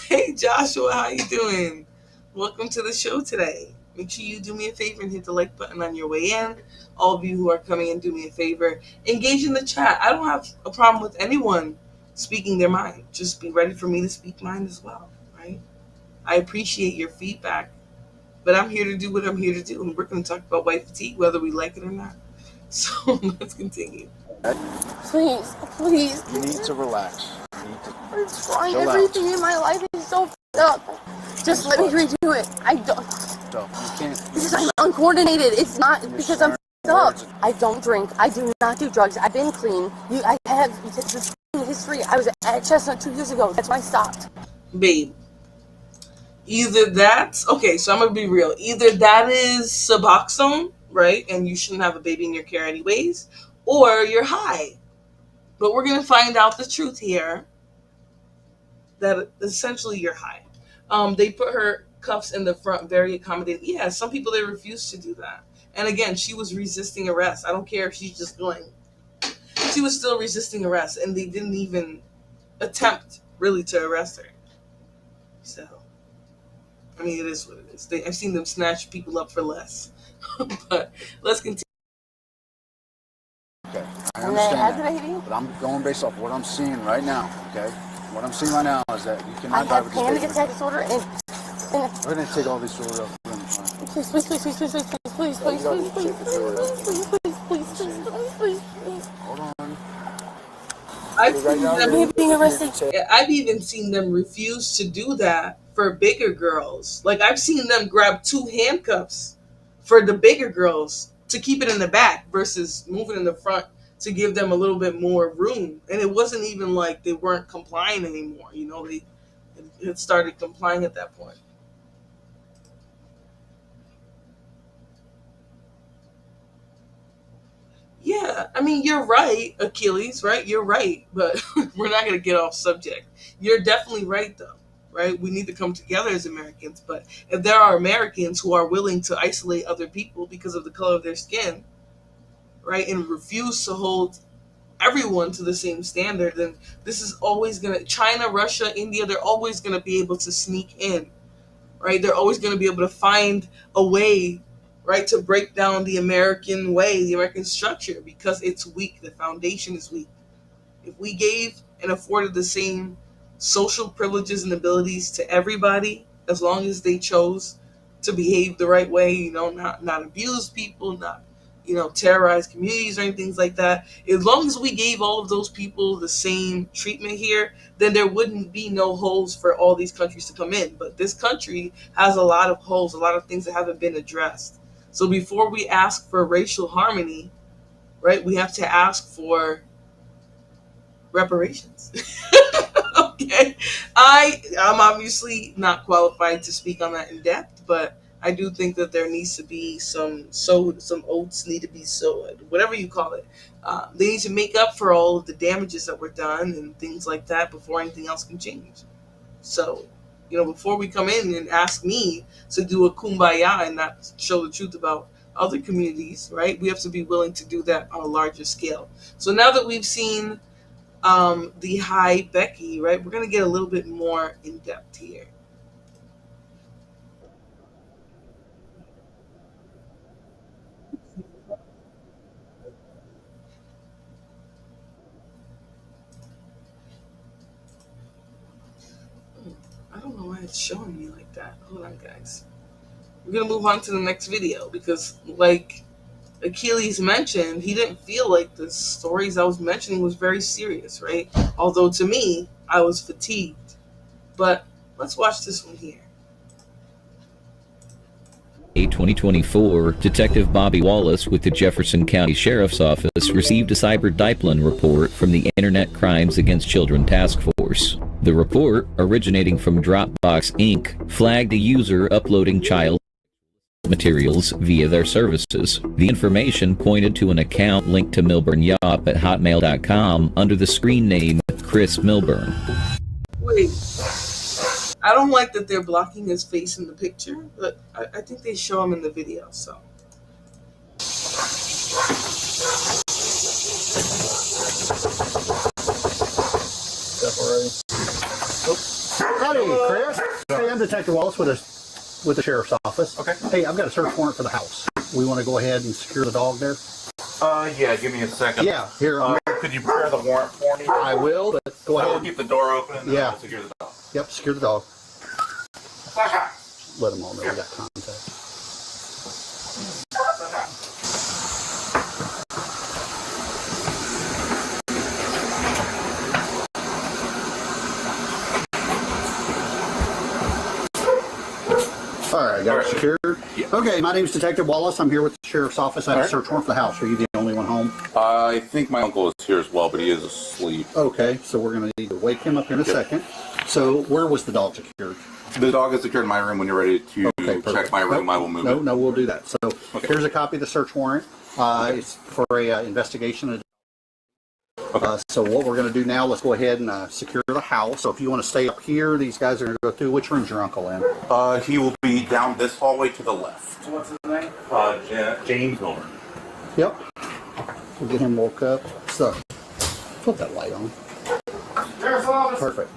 C: Hey Joshua, how you doing? Welcome to the show today. Make sure you do me a favor and hit the like button on your way in. All of you who are coming in, do me a favor. Engage in the chat. I don't have a problem with anyone speaking their mind. Just be ready for me to speak mine as well, right? I appreciate your feedback, but I'm here to do what I'm here to do, and we're going to talk about white fatigue, whether we like it or not. So let's continue.
E: Please.
K: You need to relax. You need to
E: I'm trying. Everything in my life is so f***ed up. Just let me redo it. I don't.
K: So, you can't.
E: Because I'm uncoordinated. It's not because I'm f***ed up. I don't drink. I do not do drugs. I've been clean. I have this history. I was at Chestnut 2 years ago. That's when I stopped.
C: Babe, either that's okay, so I'm gonna be real. Either that is Suboxone, right? And you shouldn't have a baby in your care anyways, or you're high. But we're gonna find out the truth here. That essentially you're high. They put her cuffs in the front, very accommodating. Yeah, some people they refuse to do that. And again, she was resisting arrest. I don't care if she's just going. She was still resisting arrest, and they didn't even attempt really to arrest her. So, I mean, it is what it is. I've seen them snatch people up for less. But let's continue.
K: Okay, I understand that, but I'm going based off what I'm seeing right now, okay? What I'm seeing right now is that you cannot drive with this baby.
E: I have panic attack disorder and
K: we're going to take all these jewelry off.
E: Please.
K: Hold on.
C: I've even seen them refuse to do that for bigger girls. Like, I've seen them grab 2 handcuffs for the bigger girls to keep it in the back versus moving in the front to give them a little bit more room. And it wasn't even like they weren't complying anymore. They had started complying at that point. Yeah, I mean, you're right, Achilles, right? You're right, but we're not going to get off subject. You're definitely right, though, right? We need to come together as Americans, but if there are Americans who are willing to isolate other people because of the color of their skin, right, and refuse to hold everyone to the same standard, then this is always going to, China, Russia, India, they're always going to be able to sneak in, right? They're always going to be able to find a way, right, to break down the American way, the American structure, because it's weak. The foundation is weak. If we gave and afforded the same social privileges and abilities to everybody, as long as they chose to behave the right way, not abuse people, not terrorize communities or anything like that. As long as we gave all of those people the same treatment here, then there wouldn't be no holes for all these countries to come in. But this country has a lot of holes, a lot of things that haven't been addressed. So before we ask for racial harmony, right, we have to ask for reparations. Okay, I'm obviously not qualified to speak on that in depth, but I do think that there needs to be some oats need to be sowed, whatever you call it. They need to make up for all of the damages that were done and things like that before anything else can change. So, before we come in and ask me to do a kumbaya and not show the truth about other communities, right? We have to be willing to do that on a larger scale. So now that we've seen the High Becky, right? We're going to get a little bit more in depth here. I don't know why it's showing me like that. Hold on, guys. We're going to move on to the next video because, like Achilles mentioned, he didn't feel like the stories I was mentioning was very serious, right? Although to me, I was fatigued. But let's watch this one here.
L: 2024, Detective Bobby Wallace with the Jefferson County Sheriff's Office received a cyber Dyplin report from the Internet Crimes Against Children Task Force. The report, originating from Dropbox Inc., flagged a user uploading child materials via their services. The information pointed to an account linked to Milburn Yop at hotmail.com under the screen name Chris Milburn.
C: Wait. I don't like that they're blocking his face in the picture, but I think they show him in the video, so.
K: Howdy, Chris. Hey, I'm Detective Wallace with the Sheriff's Office.
I: Okay.
K: Hey, I've got a search warrant for the house. We want to go ahead and secure the dog there.
I: Yeah, give me a second.
K: Yeah, here.
I: Could you prepare the warrant for me?
K: I will, but go
I: I will
K: ahead.
I: keep the door open and
K: Yeah.
I: I'll secure the dog.
K: Yep, secure the dog. Let them all know we got contact. All right, got it secured.
I: Yeah.
K: Okay, my name's Detective Wallace. I'm here with the Sheriff's Office. I have a search warrant for the house. Are you the only one home?
I: I think my uncle is here as well, but he is asleep.
K: Okay, so we're going to need to wake him up here in a second. So where was the dog secured?
I: The dog is secured in my room. When you're ready to check my room, I will move it.
K: No, we'll do that. So here's a copy of the search warrant. It's for a investigation. So what we're going to do now, let's go ahead and secure the house. So if you want to stay up here, these guys are going to go through. Which room's your uncle in?
I: He will be down this hallway to the left. What's his name? James Milburn.
K: Yep. We'll get him woke up. So put that light on. Perfect.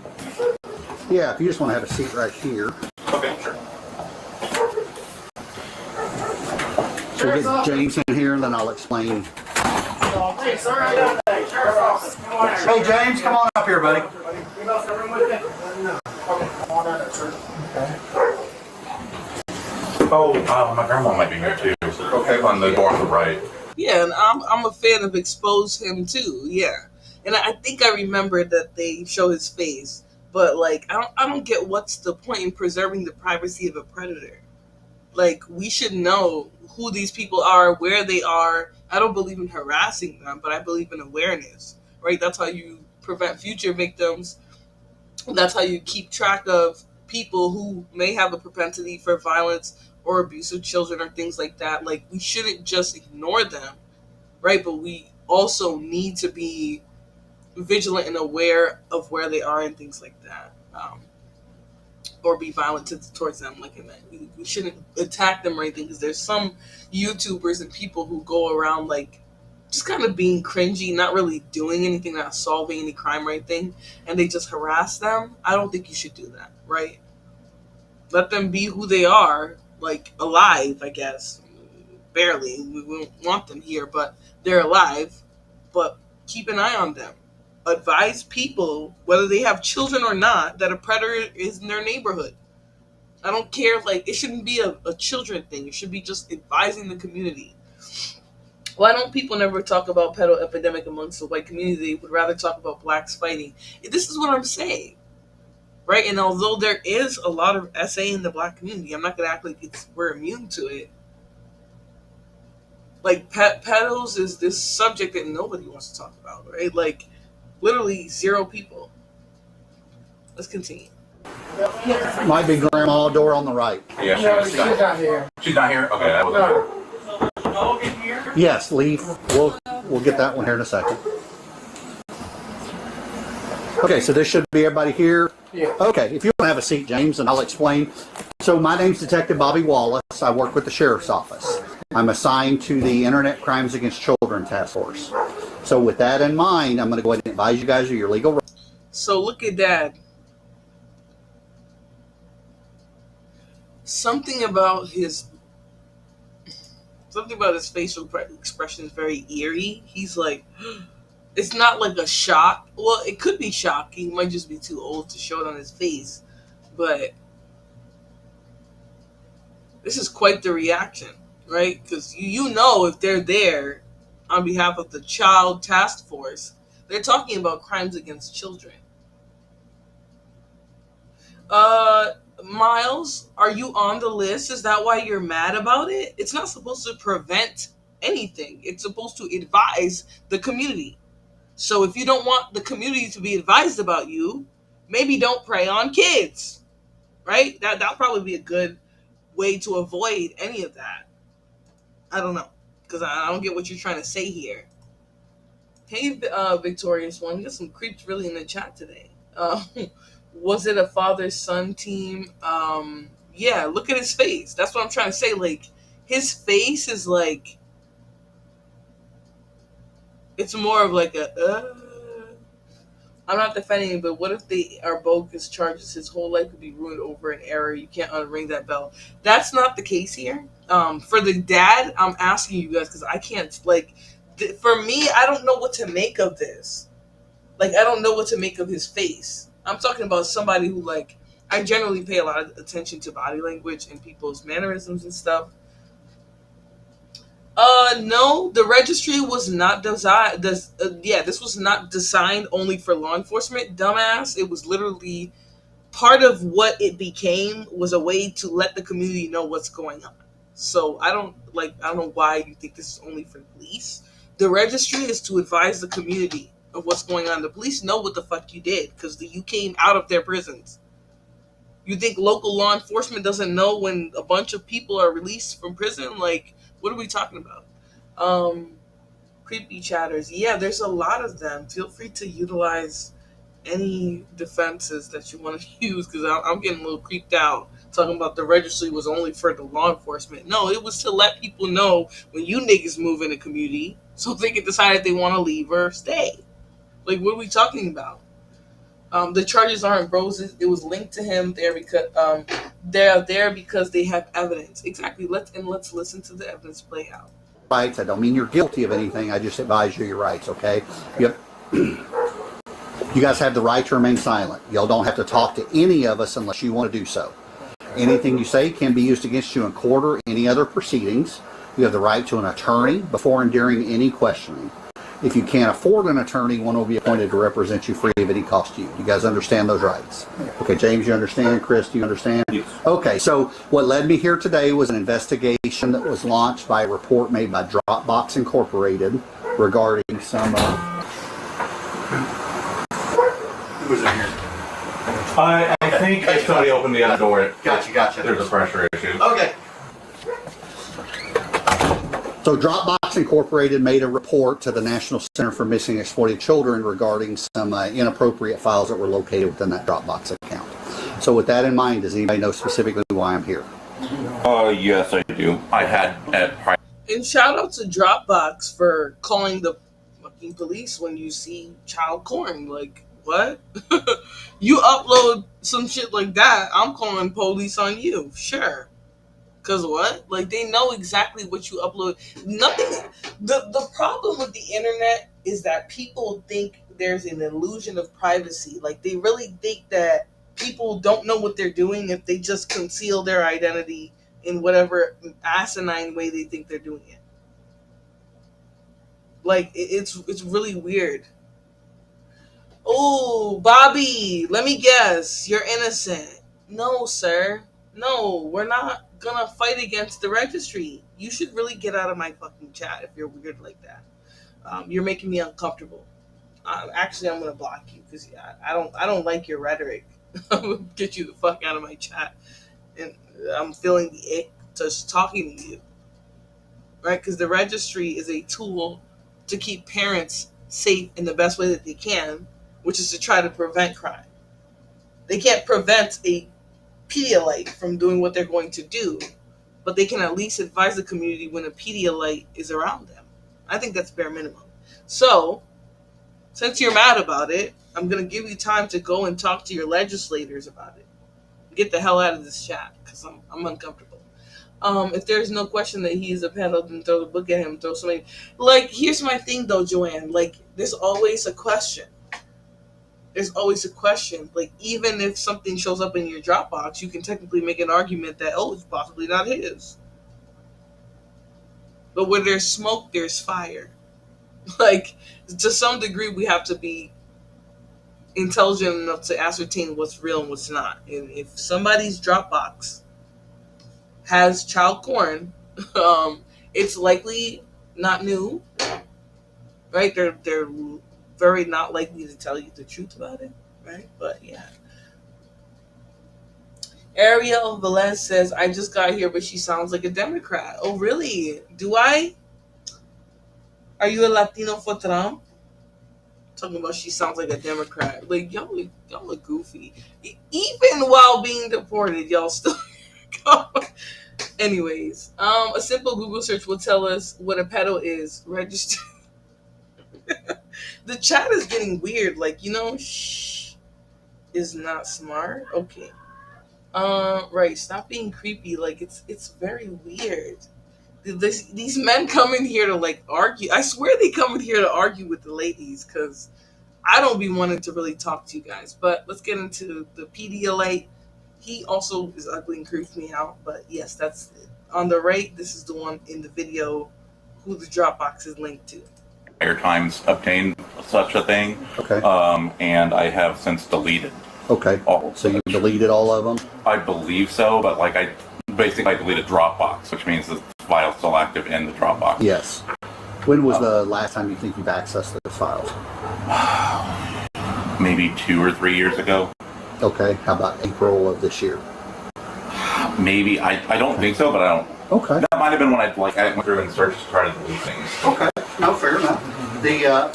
K: Yeah, if you just want to have a seat right here.
I: Okay, sure.
K: So we'll get James in here, and then I'll explain.
M: Hey, sir, how you doing today? Sheriff's Office.
K: Hey, James, come on up here, buddy.
M: You know some room with you? No. Okay, come on down there, sir. Okay.
I: Oh, my grandma might be here too. Okay, on the door on the right.
C: Yeah, and I'm a fan of Expose Him too. Yeah, and I think I remember that they show his face, but like I don't get what's the point in preserving the privacy of a predator. Like, we should know who these people are, where they are. I don't believe in harassing them, but I believe in awareness, right? That's how you prevent future victims. That's how you keep track of people who may have a propensity for violence or abuse of children or things like that. Like, we shouldn't just ignore them, right? But we also need to be vigilant and aware of where they are and things like that. Or be violent towards them. Like, we shouldn't attack them or anything, because there's some YouTubers and people who go around like just kind of being cringy, not really doing anything, not solving any crime or anything, and they just harass them, I don't think you should do that, right? Let them be who they are, like alive, I guess. Barely. We won't want them here, but they're alive. But keep an eye on them. Advise people, whether they have children or not, that a predator is in their neighborhood. I don't care, like, it shouldn't be a children thing. It should be just advising the community. Why don't people never talk about pedo epidemic amongst the white community? They would rather talk about blacks fighting. This is what I'm saying, right? And although there is a lot of SA in the black community, I'm not going to act like we're immune to it. Like, pedos is this subject that nobody wants to talk about, right? Like, literally 0 people. Let's continue.
K: Might be grandma, door on the right.
M: Yeah, she's not here. She's not here? Okay, that was
K: No. Yes, leave. We'll get that one here in a second. Okay, so this should be everybody here.
M: Yeah.
K: Okay, if you want to have a seat, James, and I'll explain. So my name's Detective Bobby Wallace. I work with the Sheriff's Office. I'm assigned to the Internet Crimes Against Children Task Force. So with that in mind, I'm going to go ahead and advise you guys of your legal rights.
C: So look at that. Something about his facial expression is very eerie. He's like, it's not like a shock. Well, it could be shock. He might just be too old to show it on his face. But this is quite the reaction, right? Because you know, if they're there on behalf of the Child Task Force, they're talking about crimes against children. Miles, are you on the list? Is that why you're mad about it? It's not supposed to prevent anything. It's supposed to advise the community. So if you don't want the community to be advised about you, maybe don't prey on kids, right? That'll probably be a good way to avoid any of that. I don't know, because I don't get what you're trying to say here. Hey, Victorious One, you got some creeps really in the chat today. Was it a father-son team? Yeah, look at his face. That's what I'm trying to say. Like, his face is like, it's more of like I'm not defending him, but what if they are bogus charges? His whole life could be ruined over an error. You can't unring that bell. That's not the case here. For the dad, I'm asking you guys because I can't, like, for me, I don't know what to make of this. Like, I don't know what to make of his face. I'm talking about somebody who, like, I generally pay a lot of attention to body language and people's mannerisms and stuff. No, the registry was not designed. This was not designed only for law enforcement, dumbass. It was literally part of what it became was a way to let the community know what's going on. So I don't know why you think this is only for police. The registry is to advise the community of what's going on. The police know what the fuck you did because you came out of their prisons. You think local law enforcement doesn't know when a bunch of people are released from prison? Like, what are we talking about? Creepy chatters. Yeah, there's a lot of them. Feel free to utilize any defenses that you want to use because I'm getting a little creeped out talking about the registry was only for the law enforcement. No, it was to let people know when you niggas move in the community so they can decide if they want to leave or stay. Like, what are we talking about? The charges aren't roses. It was linked to him there because they're there because they have evidence. Exactly. Let's listen to the evidence play out.
K: Rights. I don't mean you're guilty of anything. I just advise you your rights. Okay. Yep. You guys have the right to remain silent. Y'all don't have to talk to any of us unless you want to do so. Anything you say can be used against you in court or any other proceedings. You have the right to an attorney before and during any questioning. If you can't afford an attorney, one will be appointed to represent you free of any cost to you. You guys understand those rights? Okay, James, you understand? Chris, do you understand?
I: Yes.
K: Okay, so what led me here today was an investigation that was launched by a report made by Dropbox Incorporated regarding some
I: Who was in here? I think if somebody opened the other door,
K: Gotcha.
I: There's a pressure issue.
K: Okay. So Dropbox Incorporated made a report to the National Center for Missing and Exploited Children regarding some inappropriate files that were located within that Dropbox account. So with that in mind, does anybody know specifically why I'm here?
I: Yes, I do. I had at
C: And shout out to Dropbox for calling the fucking police when you see child porn. Like, what? You upload some shit like that, I'm calling police on you. Sure. Cause what? Like, they know exactly what you upload. Nothing. The problem with the internet is that people think there's an illusion of privacy. Like, they really think that people don't know what they're doing if they just conceal their identity in whatever asinine way they think they're doing it. Like, it's really weird. Oh, Bobby, let me guess. You're innocent. No, sir. No, we're not gonna fight against the registry. You should really get out of my fucking chat if you're weird like that. You're making me uncomfortable. Actually, I'm gonna block you because I don't like your rhetoric. I'm gonna get you the fuck out of my chat, and I'm feeling the ick just talking to you, right? Because the registry is a tool to keep parents safe in the best way that they can, which is to try to prevent crime. They can't prevent a Pedialyte from doing what they're going to do, but they can at least advise the community when a Pedialyte is around them. I think that's bare minimum. So, since you're mad about it, I'm going to give you time to go and talk to your legislators about it. Get the hell out of this chat because I'm uncomfortable. If there's no question that he's a pedo, then throw the book at him. Throw somebody. Like, here's my thing though, Joanne. Like, there's always a question. There's always a question. Like, even if something shows up in your Dropbox, you can technically make an argument that, oh, it's possibly not his. But where there's smoke, there's fire. Like, to some degree, we have to be intelligent enough to ascertain what's real and what's not. And if somebody's Dropbox has child porn, it's likely not new, right? They're very not likely to tell you the truth about it, right? But yeah. Ariel Velez says, I just got here, but she sounds like a Democrat. Oh, really? Do I? Are you a Latino for Trump? Talking about she sounds like a Democrat. Like, y'all are goofy. Even while being deported, y'all still go. Anyways, a simple Google search will tell us what a pedo is. Register. The chat is getting weird. Like, shh is not smart. Okay. Right. Stop being creepy. Like, it's very weird. These men come in here to like argue. I swear they come in here to argue with the ladies because I don't be wanting to really talk to you guys. But let's get into the Pedialyte. He also is ugly and creeps me out. But yes, that's it. On the right. This is the one in the video who the Dropbox is linked to.
N: Times obtained such a thing.
O: Okay.
N: And I have since deleted.
O: Okay. So you deleted all of them?
N: I believe so, but like I deleted Dropbox, which means the file's still active in the Dropbox.
O: Yes. When was the last time you think you've accessed those files?
N: Maybe 2 or 3 years ago.
O: Okay. How about April of this year?
N: Maybe. I don't think so, but I don't.
O: Okay.
N: That might have been when I went through and searched to try to delete things.
O: Okay. No, fair enough.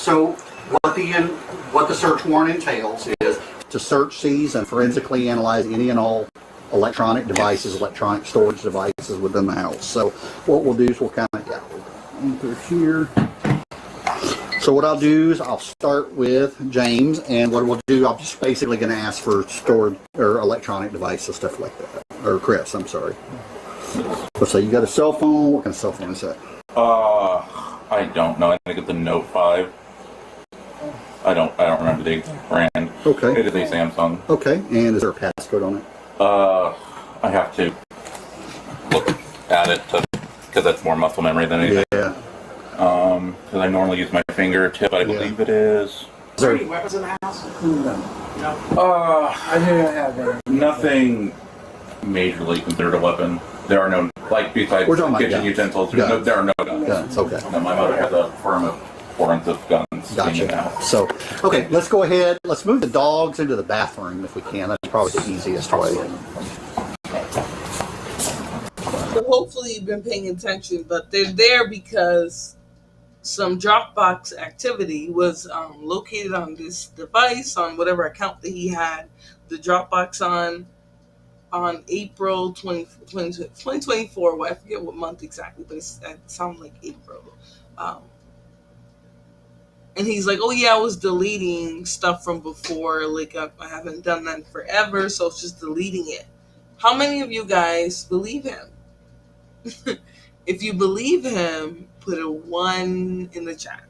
O: So what the search warrant entails is to search, seize, and forensically analyze any and all electronic devices, electronic storage devices within the house. So what we'll do is we'll kind of enter here. So what I'll do is I'll start with James, and what we'll do, I'm just basically going to ask for stored or electronic devices, stuff like that. Or Chris, I'm sorry. So you got a cell phone. What kind of cell phone is that?
N: I don't know. I think it's a Note 5. I don't remember the brand.
O: Okay.
N: It is a Samsung.
O: Okay. And is there a passcode on it?
N: I have to look at it because that's more muscle memory than anything.
O: Yeah.
N: Because I normally use my fingertip, but I believe it is.
K: Is there any weapons in the house? No.
N: I didn't have any. Nothing majorly considered a weapon. There are no, like, besides kitchen utensils, there are no guns.
O: Guns, okay.
N: No, my mother has a firm of forensic guns in the house.
O: So, okay, let's go ahead. Let's move the dogs into the bathroom if we can. That's probably the easiest way.
C: So hopefully you've been paying attention, but they're there because some Dropbox activity was located on this device, on whatever account that he had the Dropbox on. on April 2024. Well, I forget what month exactly, but it sounds like April. And he's like, oh yeah, I was deleting stuff from before. Like, I haven't done that in forever, so it's just deleting it. How many of you guys believe him? If you believe him, put a 1 in the chat.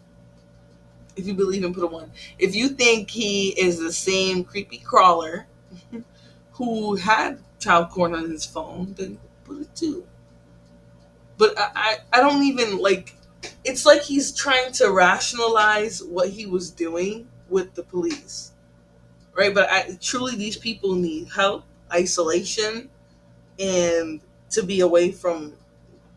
C: If you believe him, put a 1. If you think he is the same creepy crawler who had child porn on his phone, then put a 2. But I don't even like. It's like he's trying to rationalize what he was doing with the police, right? But truly, these people need help, isolation, and to be away from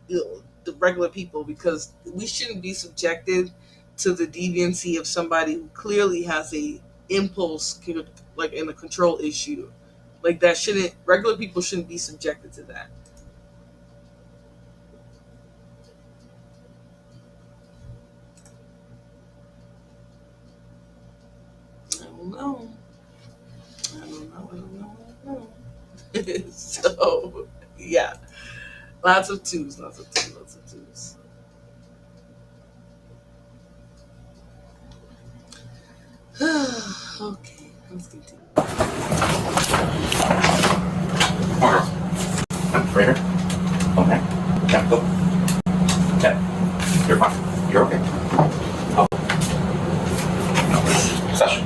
C: the regular people, because we shouldn't be subjected to the deviancy of somebody who clearly has a impulse, like in a control issue, like that. Shouldn't regular people shouldn't be subjected to that. I don't know. So, yeah. Lots of twos. Okay, let's continue.
N: Right here. Okay. Yeah, go. Okay. You're fine. You're okay. Oh. No. Session.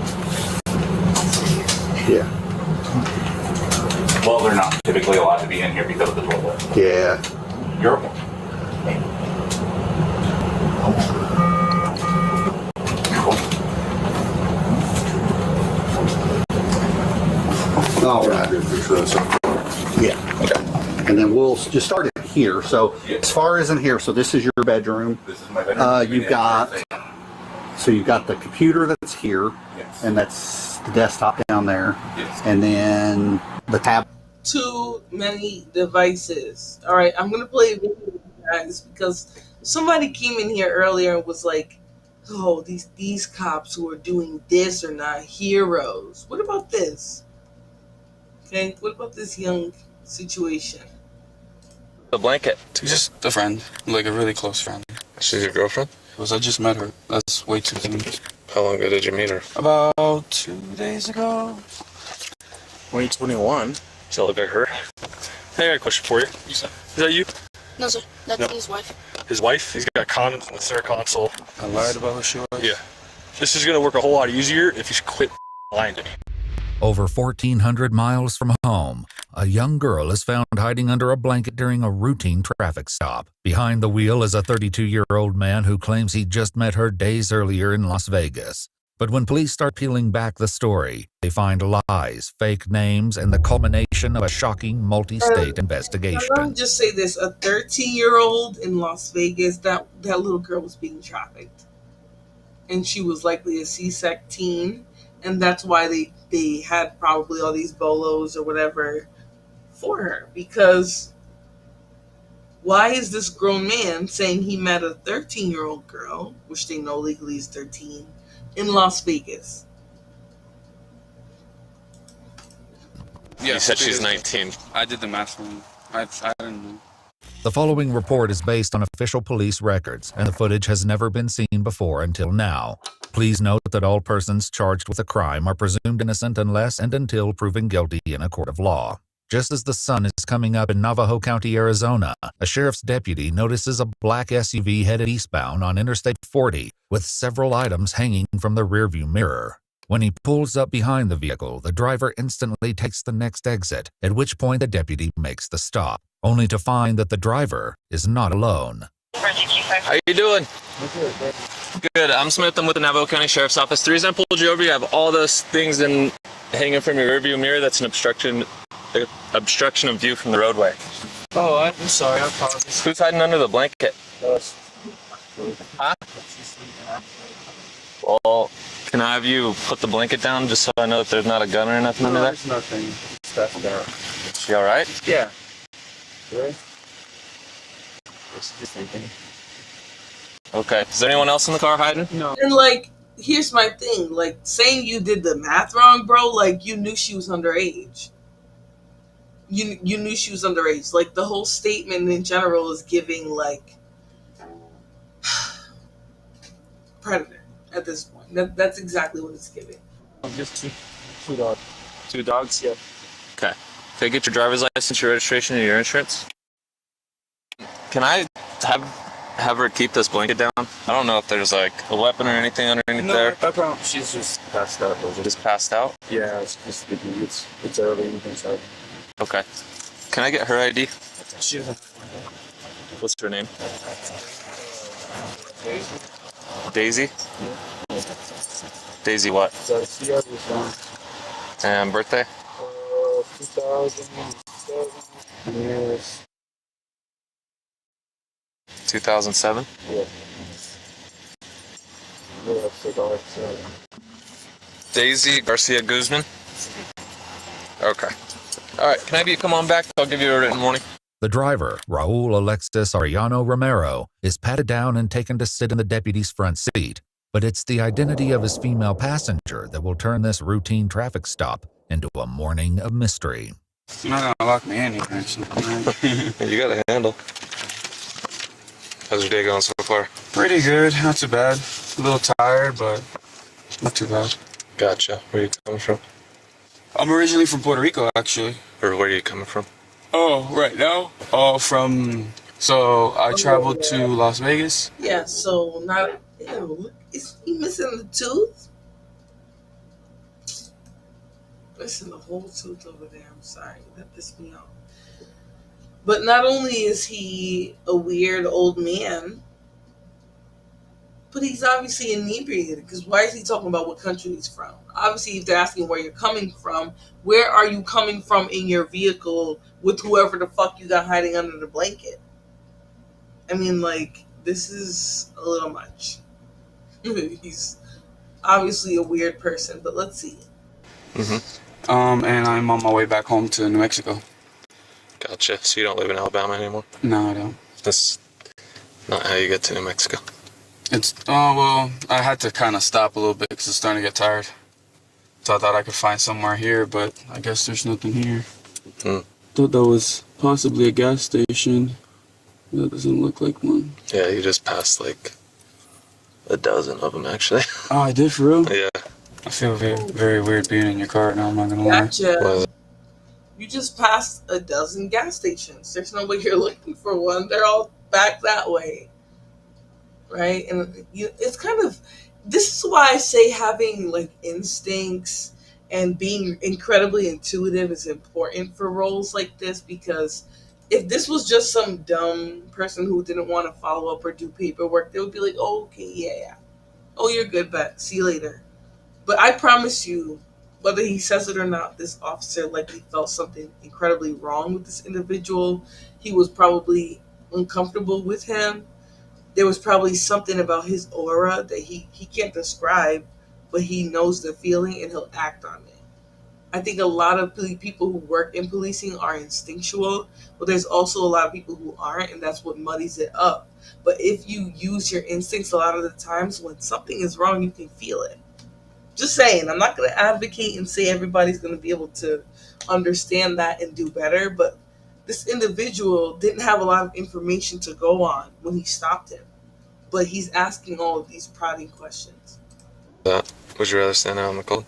O: Yeah.
N: Well, they're not typically allowed to be in here because of the toilet.
O: Yeah.
N: You're okay.
O: All right. Yeah. Okay. And then we'll just start it here. So as far as in here, so this is your bedroom.
N: This is my bedroom.
O: You've got the computer that's here,
N: Yes.
O: and that's the desktop down there,
N: Yes.
O: and then the tab.
C: Too many devices. All right, I'm gonna play a video with you guys because somebody came in here earlier and was like, "Oh, these cops who are doing this are not heroes." What about this? Okay, what about this young situation?
P: The blanket.
Q: Just a friend, like a really close friend.
P: She's your girlfriend?
Q: Because I just met her. That's way too soon.
P: How long ago did you meet her?
Q: About 2 days ago.
P: 2021. Does that look like her? Hey, I got a question for you. Is that you?
E: No, sir. That's
P: No.
E: his wife.
P: His wife? He's got condoms in the center console.
Q: I lied about who she was?
P: Yeah. This is going to work a whole lot easier if you quit lying to me.
R: Over 1,400 miles from home, a young girl is found hiding under a blanket during a routine traffic stop. Behind the wheel is a 32-year-old man who claims he just met her days earlier in Las Vegas. But when police start peeling back the story, they find lies, fake names, and the culmination of a shocking multi-state investigation.
C: Let me just say this: a 13-year-old in Las Vegas, that little girl was being trafficked, and she was likely a C-sec teen, and that's why they had probably all these bolos or whatever for her. Because why is this grown man saying he met a 13-year-old girl, which they know legally is 13, in Las Vegas?
Q: Yeah,
P: You said she's 19.
Q: I did the math wrong. I didn't know.
R: The following report is based on official police records, and the footage has never been seen before until now. Please note that all persons charged with a crime are presumed innocent unless and until proven guilty in a court of law. Just as the sun is coming up in Navajo County, Arizona, a sheriff's deputy notices a black SUV headed eastbound on Interstate 40 with several items hanging from the rearview mirror. When he pulls up behind the vehicle, the driver instantly takes the next exit, at which point the deputy makes the stop, only to find that the driver is not alone.
P: How you doing? Good. I'm Smith. I'm with the Navajo County Sheriff's Office. The reason I pulled you over, you have all those things hanging from your rearview mirror. That's an obstruction of view from the roadway.
Q: Oh, I'm sorry. I apologize.
P: Who's hiding under the blanket? Huh? Well, can I have you put the blanket down just so I know that there's not a gun or nothing under there?
Q: There's nothing. Stuff there.
P: She all right?
Q: Yeah. Really? Just thinking.
P: Okay. Is there anyone else in the car hiding?
Q: No.
C: And like, here's my thing: like, saying you did the math wrong, bro. Like, you knew she was underage. you knew she was underage. Like the whole statement in general is giving like predator at this point. That's exactly what it's giving.
P: Just two dogs. Two dogs? Yeah. Okay. Can I get your driver's license, your registration, and your insurance? Can I have her keep this blanket down? I don't know if there's like a weapon or anything underneath there.
Q: No, I promise. She's just passed out.
P: Just passed out?
Q: Yeah, it's just it's early. You can start.
P: Okay. Can I get her ID?
Q: She doesn't.
P: What's her name? Daisy?
Q: Yeah.
P: Daisy what?
Q: So she has this one.
P: And birthday?
Q: 2007. Yes.
P: 2007?
Q: Yeah. Yeah, so
P: Daisy Garcia Guzman? Okay. Alright, can I have you come on back? I'll give you a written warning.
R: The driver, Raul Alexis Arellano Romero, is patted down and taken to sit in the deputy's front seat. But it's the identity of his female passenger that will turn this routine traffic stop into a morning of mystery.
Q: You're not gonna lock me in here, actually.
P: You got a handle. How's your day going so far?
Q: Pretty good, not too bad. A little tired, but not too bad.
P: Gotcha. Where are you coming from?
Q: I'm originally from Puerto Rico, actually.
P: Or where are you coming from?
Q: Oh, right now? Oh, so I traveled to Las Vegas.
C: Yeah, so not. Ew, is he missing the tooth? Missing the whole tooth over there. I'm sorry, that pissed me off. But not only is he a weird old man, but he's obviously inebriated. Because why is he talking about what country he's from? Obviously, if they're asking where you're coming from, where are you coming from in your vehicle with whoever the fuck you got hiding under the blanket? I mean, like, this is a little much. He's obviously a weird person, but let's see.
Q: And I'm on my way back home to New Mexico.
P: Gotcha. So you don't live in Alabama anymore?
Q: No, I don't.
P: That's not how you get to New Mexico.
Q: Well, I had to kind of stop a little bit because it's starting to get tired. So I thought I could find somewhere here, but I guess there's nothing here. Thought that was possibly a gas station. That doesn't look like one.
P: Yeah, you just passed like a dozen of them, actually.
Q: Oh, I did, for real?
P: Yeah.
Q: I feel very, very weird being in your car now, I'm not gonna lie.
C: Gotcha. You just passed a dozen gas stations. There's no way you're looking for one. They're all back that way. Right? And it's kind of, this is why I say having like instincts and being incredibly intuitive is important for roles like this, because if this was just some dumb person who didn't want to follow up or do paperwork, they would be like, oh, okay, yeah. Oh, you're good, bet. See you later. But I promise you, whether he says it or not, this officer likely felt something incredibly wrong with this individual. He was probably uncomfortable with him. There was probably something about his aura that he can't describe, but he knows the feeling and he'll act on it. I think a lot of people who work in policing are instinctual, but there's also a lot of people who aren't, and that's what muddies it up. But if you use your instincts, a lot of the times when something is wrong, you can feel it. Just saying, I'm not going to advocate and say everybody's going to be able to understand that and do better, but this individual didn't have a lot of information to go on when he stopped him. But he's asking all of these prodding questions.
P: Would you rather stand out in the cold?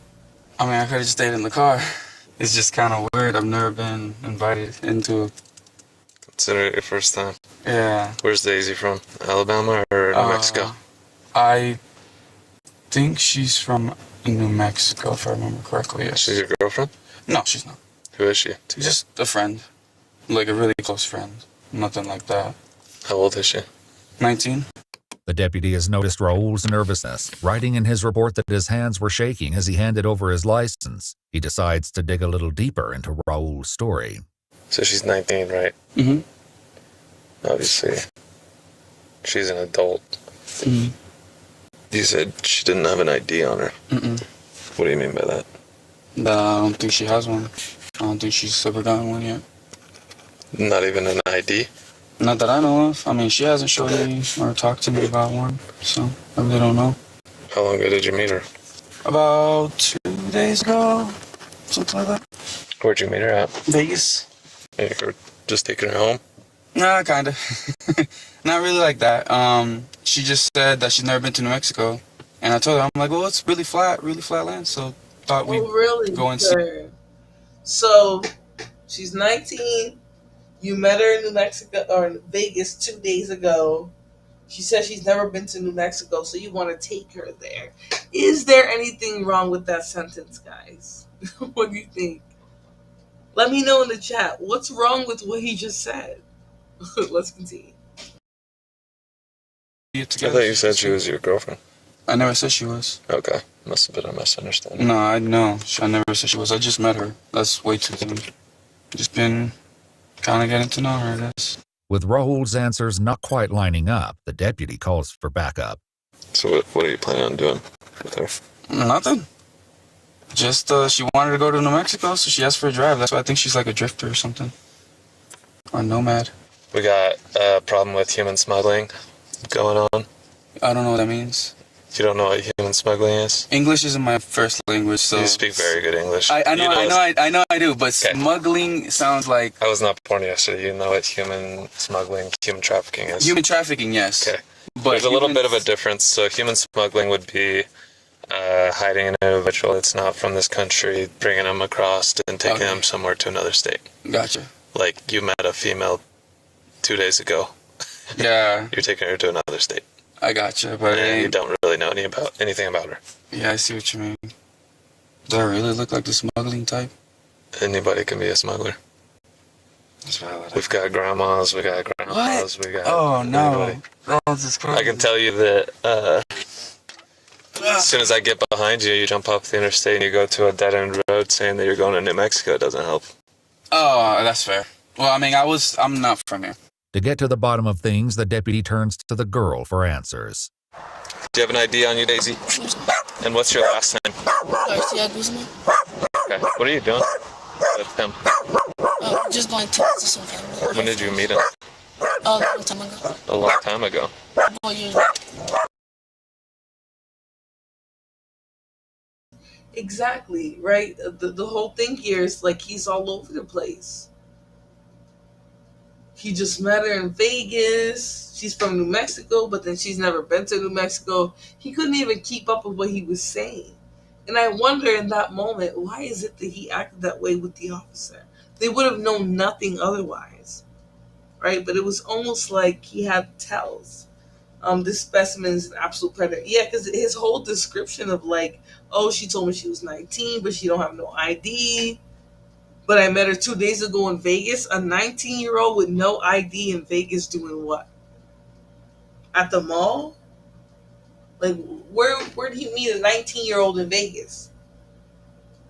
Q: I mean, I could have just stayed in the car. It's just kind of weird. I've never been invited into a...
P: Consider it your first time.
Q: Yeah.
P: Where's Daisy from? Alabama or New Mexico?
Q: I think she's from New Mexico, if I remember correctly. Yes.
P: She's your girlfriend?
Q: No, she's not.
P: Who is she?
Q: Just a friend. Like a really close friend. Nothing like that.
P: How old is she?
Q: 19.
R: The deputy has noticed Raul's nervousness, writing in his report that his hands were shaking as he handed over his license. He decides to dig a little deeper into Raul's story.
P: So she's 19, right?
Q: Mm-hmm.
P: Obviously, she's an adult.
Q: Mm-hmm.
P: You said she didn't have an ID on her.
Q: Mm-mm.
P: What do you mean by that?
Q: I don't think she has one. I don't think she's ever gotten one yet.
P: Not even an ID?
Q: Not that I know of. I mean, she hasn't showed me or talked to me about one, so I really don't know.
P: How long ago did you meet her?
Q: About 2 days ago, something like that.
P: Where'd you meet her at?
Q: Vegas.
P: And you're just taking her home?
Q: Nah, kinda. Not really like that. She just said that she's never been to New Mexico, and I told her, I'm like, well, it's really flat land, so thought we'd
C: really?
Q: go and see.
C: Sure. So she's 19. You met her in New Mexico or in Vegas 2 days ago. She says she's never been to New Mexico, so you want to take her there. Is there anything wrong with that sentence, guys? What do you think? Let me know in the chat. What's wrong with what he just said? Let's continue.
P: I thought you said she was your girlfriend.
Q: I never said she was.
P: Okay. Must have been a misunderstanding.
Q: No, I never said she was. I just met her. That's way too soon. Just been kind of getting to know her, I guess.
R: With Raul's answers not quite lining up, the deputy calls for backup.
P: So what are you planning on doing with her?
Q: Nothing. Just, she wanted to go to New Mexico, so she asked for a drive. That's why I think she's like a drifter or something. Or nomad.
P: We got a problem with human smuggling going on.
Q: I don't know what that means.
P: You don't know what human smuggling is?
Q: English isn't my first language, so...
P: You speak very good English.
Q: I know I do, but smuggling sounds like...
P: I was not born yesterday. You know what human smuggling, human trafficking is?
Q: Human trafficking, yes.
P: Okay.
Q: But
P: there's a little bit of a difference. So human smuggling would be hiding an individual that's not from this country, bringing them across and taking them somewhere to another state.
Q: Gotcha.
P: Like you met a female 2 days ago.
Q: Yeah.
P: You're taking her to another state.
Q: I gotcha, but
P: you don't really know anything about her.
Q: Yeah, I see what you mean. Do I really look like the smuggling type?
P: Anybody can be a smuggler.
Q: That's valid.
P: We've got grandmas, we got grandpas, we got...
Q: Oh, no.
P: Anybody.
Q: That's just crazy.
P: I can tell you that as soon as I get behind you, you jump off the interstate and you go to a dead-end road saying that you're going to New Mexico. It doesn't help.
Q: Oh, that's fair. Well, I mean, I'm not from here.
R: To get to the bottom of things, the deputy turns to the girl for answers.
P: Do you have an ID on you, Daisy? And what's your last name?
E: Garcia Guzman.
P: Okay. What are you doing with him?
E: Just going to some family.
P: When did you meet him?
E: A long time ago.
P: A long time ago.
E: 4 years.
C: Exactly, right? The whole thing here is like he's all over the place. He just met her in Vegas. She's from New Mexico, but then she's never been to New Mexico. He couldn't even keep up with what he was saying. And I wonder in that moment, why is it that he acted that way with the officer? They would have known nothing otherwise, right? But it was almost like he had tells. This specimen is an absolute predator. Yeah, because his whole description of like, oh, she told me she was 19, but she don't have no ID. But I met her 2 days ago in Vegas. A 19-year-old with no ID in Vegas doing what? At the mall? Like, where did he meet a 19-year-old in Vegas?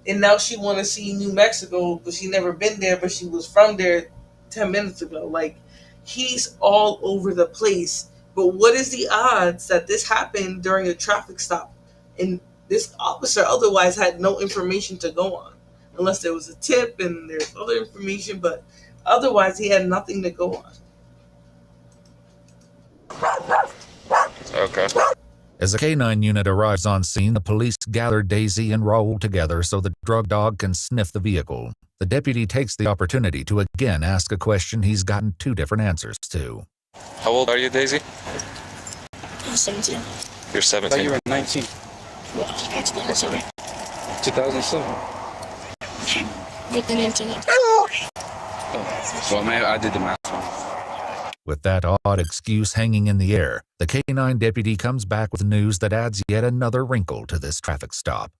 C: And now she want to see New Mexico, but she never been there, but she was from there 10 minutes ago. Like, he's all over the place. But what is the odds that this happened during a traffic stop? And this officer otherwise had no information to go on. Unless there was a tip and there's other information, but otherwise he had nothing to go on.
P: Okay.
R: As a K-9 unit arrives on scene, the police gather Daisy and Raul together so the drug dog can sniff the vehicle. The deputy takes the opportunity to again ask a question he's gotten 2 different answers to.
P: How old are you, Daisy?
E: I'm 17.
P: You're 17.
Q: I thought you were 19.
E: Yeah, 2007.
Q: 2007.
E: With the internet.
Q: So maybe I did the math wrong.
R: With that odd excuse hanging in the air, the K-9 deputy comes back with news that adds yet another wrinkle to this traffic stop.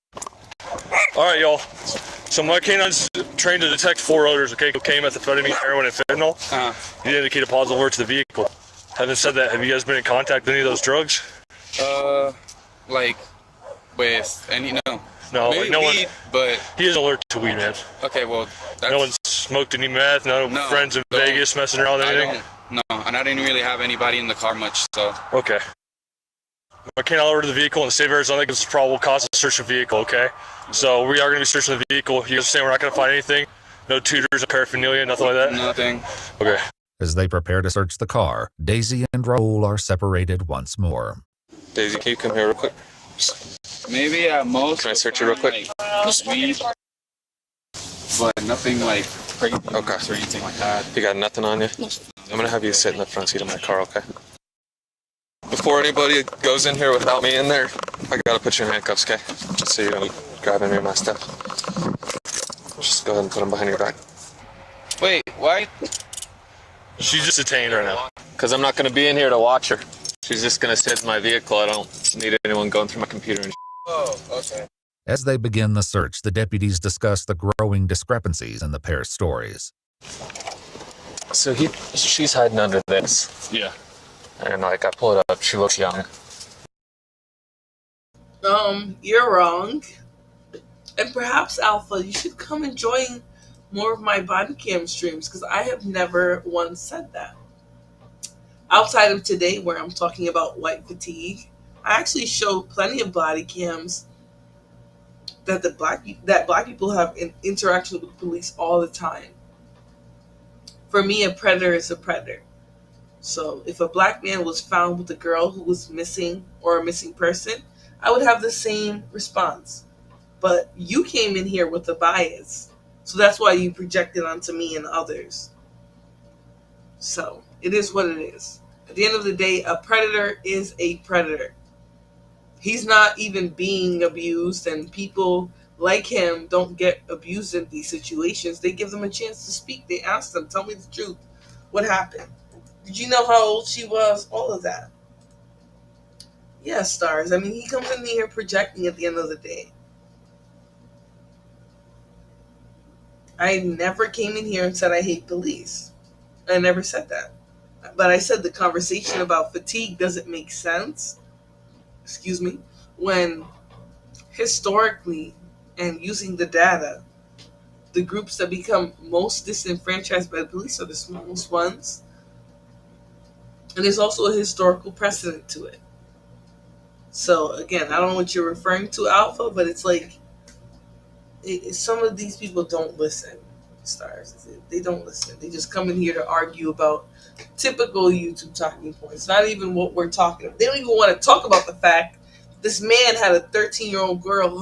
G: All right, y'all. So my K-9's trained to detect 4 odors, okay? Cocaine, methamphetamine, heroin, and fentanyl. You indicate a positive alert to the vehicle. Having said that, have you guys been in contact with any of those drugs?
Q: Like, with any, no.
G: No,
Q: maybe
G: like no
Q: weed,
G: one.
Q: But
G: he is alert to weed, man.
Q: Okay, well, that's...
G: No one's smoked any meth. No friends in Vegas messing around with anything.
Q: No, and I didn't really have anybody in the car much, so.
G: Okay. I can't alert the vehicle in the state of Arizona gives us probable cause to search the vehicle. Okay, so we are going to be searching the vehicle. You guys saying we're not going to find anything? No tutors, no paraphernalia, nothing like that.
Q: Nothing.
G: Okay.
R: As they prepare to search the car, Daisy and Raul are separated once more.
P: Daisy, can you come here real quick?
Q: Maybe at most.
P: Can I search you real quick?
Q: Weed. but nothing like crazy or anything like that.
P: You got nothing on you? I'm gonna have you sit in the front seat of my car, okay? Before anybody goes in here without me in there, I gotta put you in handcuffs, okay? Just so you don't grab any of my stuff. Just go ahead and put them behind your back.
Q: Wait, why?
G: She's just detained right now.
P: Because I'm not gonna be in here to watch her. She's just gonna sit in my vehicle. I don't need anyone going through my computer and
Q: Oh, okay.
R: As they begin the search, the deputies discuss the growing discrepancies in the pair's stories.
P: So she's hiding under this.
G: Yeah.
P: And like I pull it up, she looks young.
C: You're wrong. And perhaps, Alpha, you should come and join more of my body cam streams, because I have never once said that. Outside of today, where I'm talking about white fatigue, I actually show plenty of body cams that black people have in interaction with police all the time. For me, a predator is a predator. So if a black man was found with a girl who was missing or a missing person, I would have the same response. But you came in here with a bias. So that's why you projected onto me and others. So it is what it is. At the end of the day, a predator is a predator. He's not even being abused, and people like him don't get abused in these situations. They give them a chance to speak. They ask them, tell me the truth. What happened? Did you know how old she was? All of that. Yeah, Stars. I mean, he comes in here projecting at the end of the day. I never came in here and said I hate police. I never said that. But I said the conversation about fatigue doesn't make sense, excuse me, when historically and using the data, the groups that become most disenfranchised by the police are the smallest ones. And there's also a historical precedent to it. So again, I don't know what you're referring to, Alpha, but it's like some of these people don't listen. Stars, they don't listen. They just come in here to argue about typical YouTube talking points. Not even what we're talking about. They don't even want to talk about the fact this man had a 13-year-old girl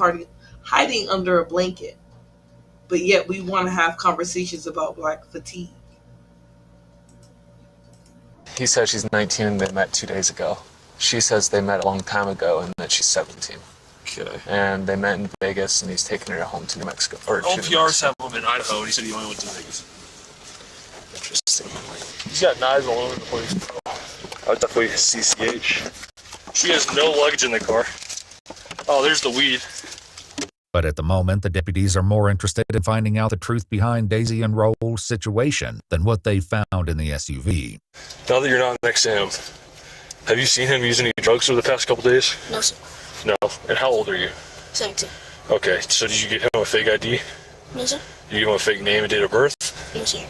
C: hiding under a blanket. But yet we want to have conversations about black fatigue.
P: He says she's 19 and they met 2 days ago. She says they met a long time ago and that she's 17.
G: Okay.
P: And they met in Vegas and he's taking her home to New Mexico. Or
G: All PRs have them in Idaho, and he said he only went to Vegas.
P: Interesting.
G: He's got knives all over the place, bro. I would definitely CCH. She has no luggage in the car. Oh, there's the weed.
R: But at the moment, the deputies are more interested in finding out the truth behind Daisy and Raul's situation than what they found in the SUV.
G: Now that you're not next to him, have you seen him use any drugs over the past couple days?
B: No, sir.
G: No. And how old are you?
B: 17.
G: Okay, so did you get him a fake ID?
B: No, sir.
G: Did you give him a fake name and date of birth?
B: No, sir.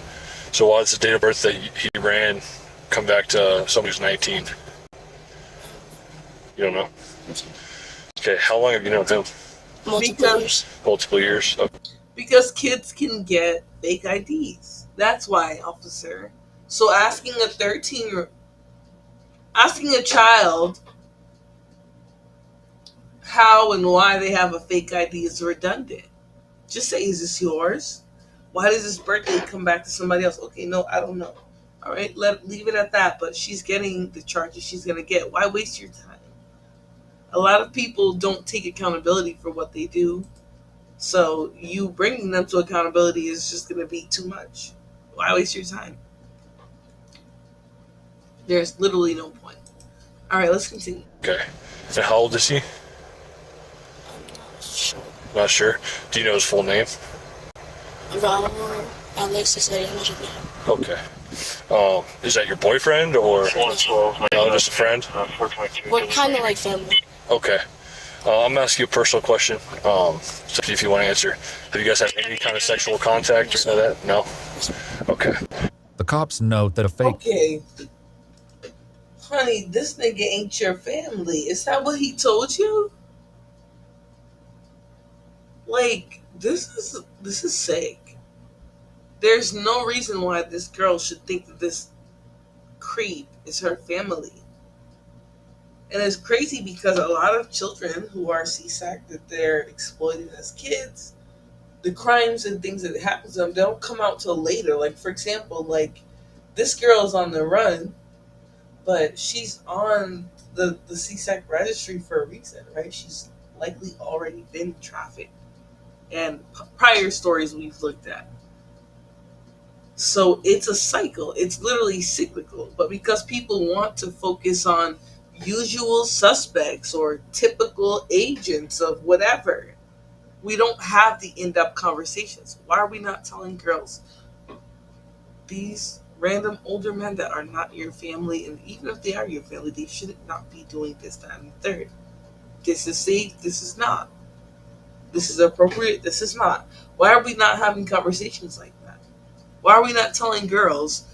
G: So why does the date of birth that he ran come back to somebody who's 19? You don't know? Okay, how long have you known him?
B: Multiple years.
G: Multiple years. Okay.
C: Because kids can get fake IDs. That's why, officer. So asking a child how and why they have a fake ID is redundant. Just say, is this yours? Why does this birthday come back to somebody else? Okay, no, I don't know. All right, leave it at that. But she's getting the charges she's going to get. Why waste your time? A lot of people don't take accountability for what they do. So you bringing them to accountability is just going to be too much. Why waste your time? There's literally no point. All right, let's continue.
G: Okay. And how old is he? Not sure. Do you know his full name?
B: Raul Alexis Ariana.
G: Okay. Is that your boyfriend or no, just a friend?
B: We're kind of like family.
G: Okay. I'm gonna ask you a personal question. So if you want to answer, have you guys had any kind of sexual contact or something like that? No. Okay.
R: The cops note that a fake.
C: Okay. Honey, this nigga ain't your family. Is that what he told you? Like, this is sick. There's no reason why this girl should think that this creep is her family. And it's crazy because a lot of children who are CSAC, that they're exploited as kids, the crimes and things that happen to them, they don't come out till later. Like, for example, like, this girl is on the run, but she's on the CSEC registry for a reason, right? She's likely already been trafficked. And prior stories we've looked at. So it's a cycle. It's literally cyclical. But because people want to focus on usual suspects or typical agents of whatever, we don't have the in-depth conversations. Why are we not telling girls these random older men that are not your family, and even if they are your family, they should not be doing this, that, and the third. This is safe, this is not. This is appropriate, this is not. Why are we not having conversations like that? Why are we not telling girls,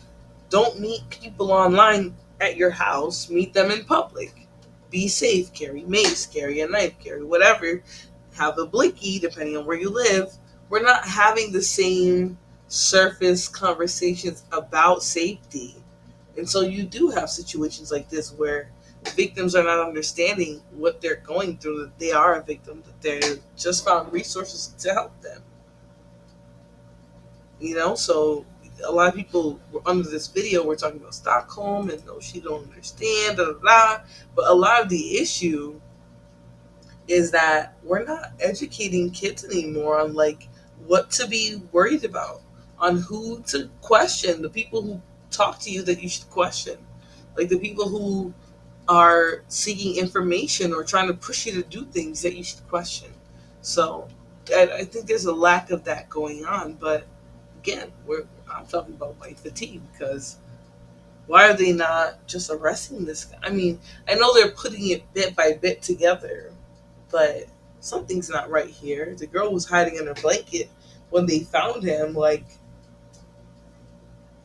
C: don't meet people online at your house, meet them in public. Be safe, carry mace, carry a knife, carry whatever, have a blicky depending on where you live. We're not having the same surface conversations about safety. And so you do have situations like this where victims are not understanding what they're going through, that they are a victim, that they just found resources to help them. So a lot of people were under this video, we're talking about Stockholm and no, she don't understand, da da da. But a lot of the issue is that we're not educating kids anymore on like what to be worried about, on who to question, the people who talk to you that you should question, like the people who are seeking information or trying to push you to do things that you should question. So I think there's a lack of that going on. But again, I'm talking about white fatigue, because why are they not just arresting this guy? I mean, I know they're putting it bit by bit together, but something's not right here. The girl was hiding in her blanket when they found him. Like,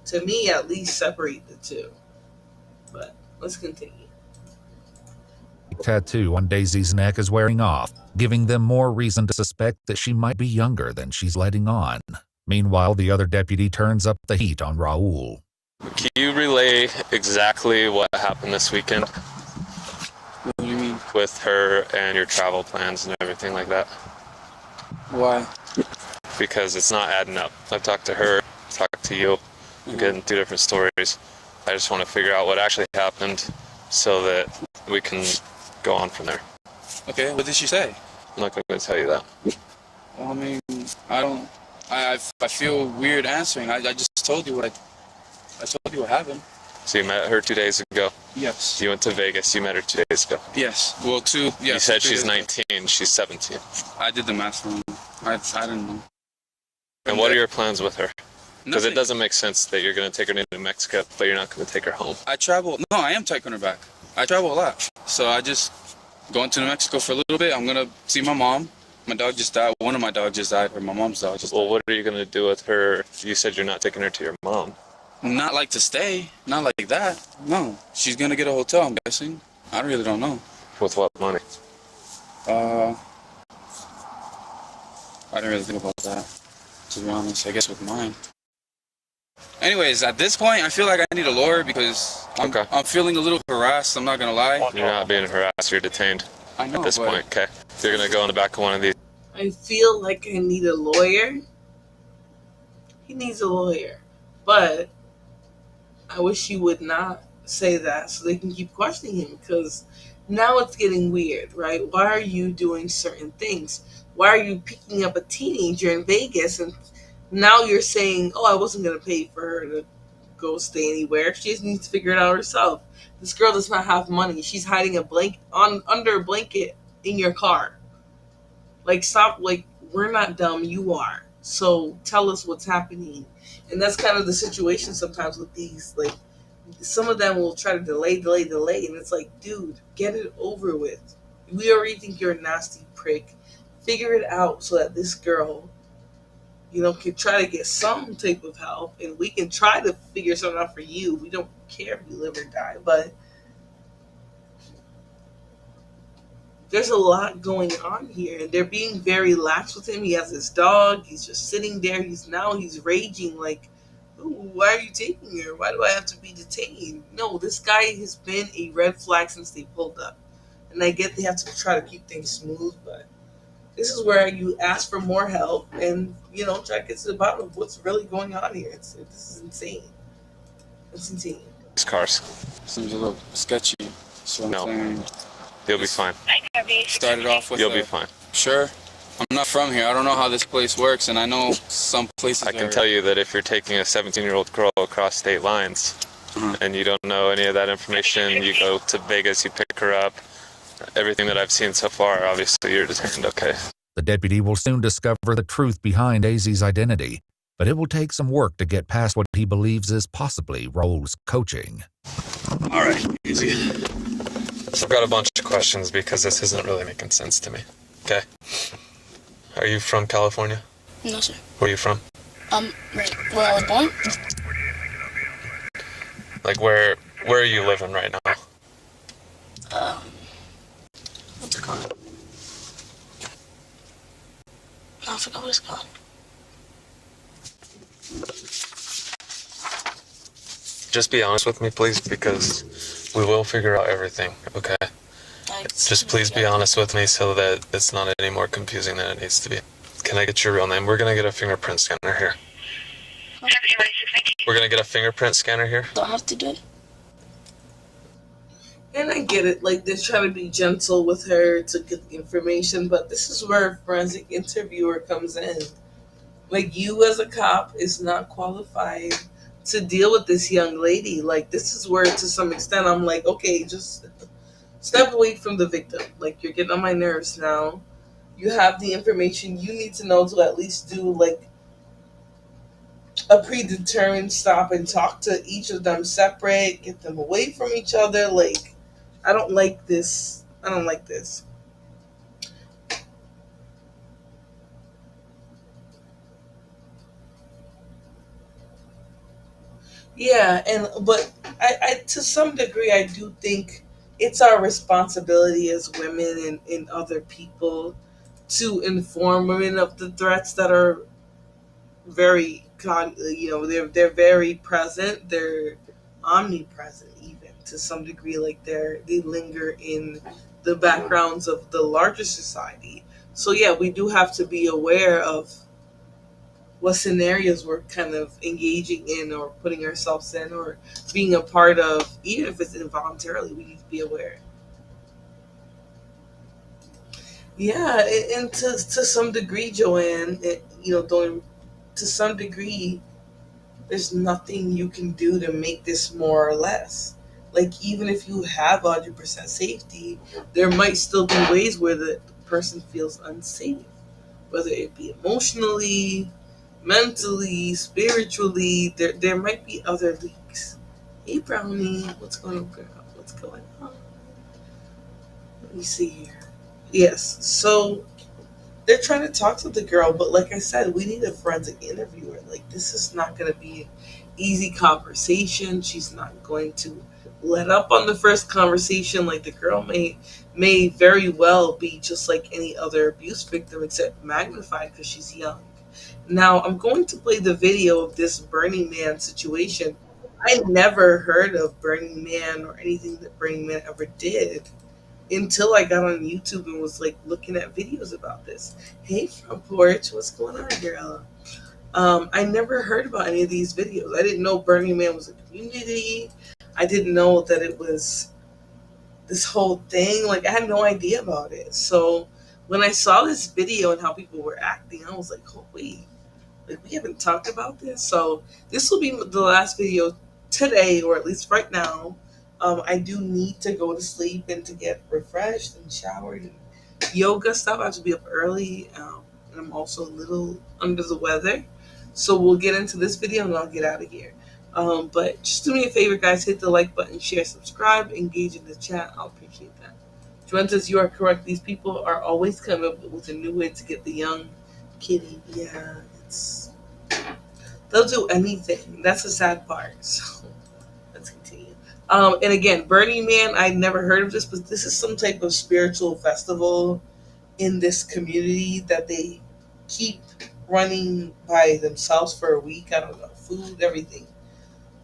C: to me, at least separate the two. But let's continue.
R: Tattoo on Daisy's neck is wearing off, giving them more reason to suspect that she might be younger than she's letting on. Meanwhile, the other deputy turns up the heat on Raul.
P: Can you relay exactly what happened this weekend?
Q: What do you mean?
P: With her and your travel plans and everything like that?
Q: Why?
P: Because it's not adding up. I've talked to her, talked to you. I'm getting two different stories. I just want to figure out what actually happened so that we can go on from there.
Q: Okay, what did she say?
P: I'm not going to tell you that.
Q: Well, I mean, I feel weird answering. I just told you what happened.
P: So you met her 2 days ago?
Q: Yes.
P: You went to Vegas, you met her 2 days ago?
Q: Yes. Well,
P: You said she's 19, she's 17.
Q: I did the math wrong. I didn't know.
P: And what are your plans with her? Because it
Q: Nothing.
P: doesn't make sense that you're going to take her to New Mexico, but you're not going to take her home.
Q: I am taking her back. I travel a lot. So I just going to New Mexico for a little bit. I'm going to see my mom. My dog just died. One of my dogs just died, or my mom's dog just died.
P: Well, what are you going to do with her? You said you're not taking her to your mom.
Q: Not like to stay. Not like that. No. She's going to get a hotel, I'm guessing. I really don't know.
P: With what money?
Q: I didn't really think about that, to be honest. I guess with mine. Anyways, at this point, I feel like I need a lawyer because I'm feeling a little harassed. I'm not going to lie.
P: You're not being harassed. You're detained.
Q: I know,
P: at this
Q: but-
P: point, okay? You're going to go in the back of one of these.
C: I feel like I need a lawyer. He needs a lawyer. But I wish you would not say that so they can keep questioning him, because now it's getting weird, right? Why are you doing certain things? Why are you picking up a teenager in Vegas and now you're saying, oh, I wasn't going to pay for her to go stay anywhere. She just needs to figure it out herself. This girl does not have money. She's hiding under a blanket in your car. Like, stop. Like, we're not dumb. You are. So tell us what's happening. And that's kind of the situation sometimes with these. Like, some of them will try to delay. And it's like, dude, get it over with. We already think you're a nasty prick. Figure it out so that this girl, can try to get some type of help, and we can try to figure something out for you. We don't care if you live or die, but there's a lot going on here, and they're being very lax with him. He has his dog. He's just sitting there. He's raging like, ooh, why are you taking her? Why do I have to be detained? No, this guy has been a red flag since they pulled up. And I get they have to try to keep things smooth, but This is where you ask for more help and, try to get to the bottom of what's really going on here. This is insane. It's insane.
G: These cars.
Q: Seems a little sketchy. So I'm saying.
G: You'll be fine.
Q: Started off with
G: You'll be fine.
Q: Sure. I'm not from here. I don't know how this place works, and I know some places.
G: I can tell you that if you're taking a 17-year-old girl across state lines and you don't know any of that information, you go to Vegas, you pick her up. Everything that I've seen so far, obviously, you're just okay.
R: The deputy will soon discover the truth behind AZ's identity, but it will take some work to get past what he believes is possibly Roll's coaching.
G: All right, easy. So I've got a bunch of questions because this isn't really making sense to me. Okay. Are you from California?
S: No, sir.
G: Where are you from?
S: Right where I was born.
G: Like where are you living right now?
S: What's it called? No, I forgot what it's called.
G: Just be honest with me, please, because we will figure out everything, okay? Just please be honest with me so that it's not any more confusing than it needs to be. Can I get your real name? We're going to get a fingerprint scanner here. We're going to get a fingerprint scanner here.
S: Do I have to do it?
C: And I get it, like they're trying to be gentle with her to get the information, but this is where a forensic interviewer comes in. Like, you as a cop is not qualified to deal with this young lady. Like, this is where, to some extent, I'm like, okay, just step away from the victim. Like, you're getting on my nerves now. You have the information you need to know to at least do, like, a predetermined stop and talk to each of them separate, get them away from each other. Like, I don't like this. I don't like this. Yeah, but I to some degree I do think it's our responsibility as women and other people to inform women of the threats that are very they're very present, they're omnipresent even to some degree, like they linger in the backgrounds of the larger society. So yeah, we do have to be aware of what scenarios we're kind of engaging in or putting ourselves in or being a part of. Even if it's involuntarily, we need to be aware. Yeah, and to some degree, Joanne, to some degree, there's nothing you can do to make this more or less. Like, even if you have 100% safety, there might still be ways where the person feels unsafe, whether it be emotionally, mentally, spiritually. There might be other leaks. Hey, Brownie, what's going on, girl? What's going on? Let me see here. Yes, so they're trying to talk to the girl, but like I said, we need a forensic interviewer. Like, this is not going to be an easy conversation. She's not going to let up on the first conversation. Like, the girl may very well be just like any other abuse victim, except magnified because she's young. Now, I'm going to play the video of this Burning Man situation. I never heard of Burning Man or anything that Burning Man ever did until I got on YouTube and was like looking at videos about this. Hey, Front Porch, what's going on, girl? I never heard about any of these videos. I didn't know Burning Man was a community. I didn't know that it was this whole thing. Like, I had no idea about it. So when I saw this video and how people were acting, I was like, oh, wait. Like, we haven't talked about this. So this will be the last video today, or at least right now. I do need to go to sleep and to get refreshed and showered and yoga stuff. I have to be up early, and I'm also a little under the weather. So we'll get into this video and I'll get out of here. But just do me a favor, guys. Hit the like button, share, subscribe, engage in the chat. I'll appreciate that. Joanne says, you are correct. These people are always coming up with a new way to get the young kitty. Yeah, they'll do anything. That's the sad part. So let's continue. And again, Burning Man, I never heard of this, but this is some type of spiritual festival in this community that they keep running by themselves for a week. I don't know, food, everything.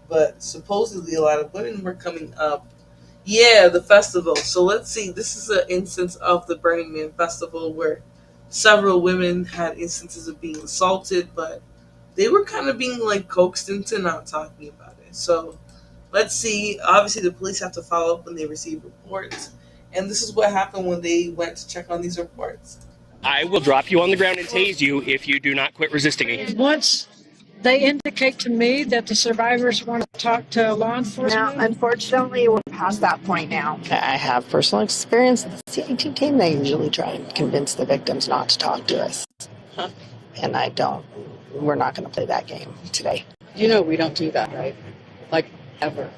C: But supposedly a lot of women were coming up. Yeah, the festival. So let's see. This is an instance of the Burning Man festival where Several women had instances of being assaulted, but they were kind of being like coaxed into not talking about it. So let's see. Obviously, the police have to follow up when they receive reports. And this is what happened when they went to check on these reports.
T: I will drop you on the ground and tase you if you do not quit resisting me.
U: Once they indicate to me that the survivors want to talk to law enforcement.
V: Now, unfortunately, we're past that point now. I have personal experience with the CIT team. They usually try and convince the victims not to talk to us. And I don't. We're not going to play that game today.
W: You know we don't do that, right? Like, ever.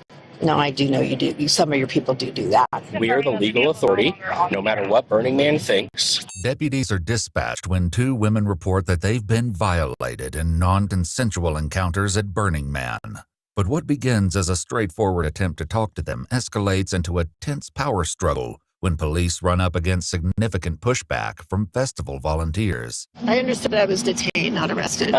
V: No, I do know you do. Some of your people do that.
T: We are the legal authority, no matter what Burning Man thinks.
R: Deputies are dispatched when 2 women report that they've been violated in non-consensual encounters at Burning Man. But what begins as a straightforward attempt to talk to them escalates into a tense power struggle when police run up against significant pushback from festival volunteers.
V: I understood I was detained, not arrested.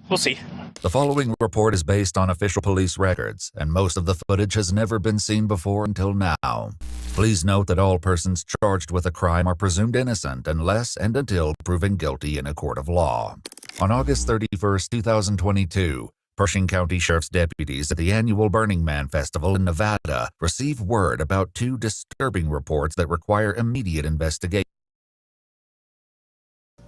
T: We'll see.
R: The following report is based on official police records, and most of the footage has never been seen before until now. Please note that all persons charged with a crime are presumed innocent unless and until proven guilty in a court of law. On August 31st, 2022, Pershing County Sheriff's deputies at the annual Burning Man Festival in Nevada received word about 2 disturbing reports that require immediate investigation.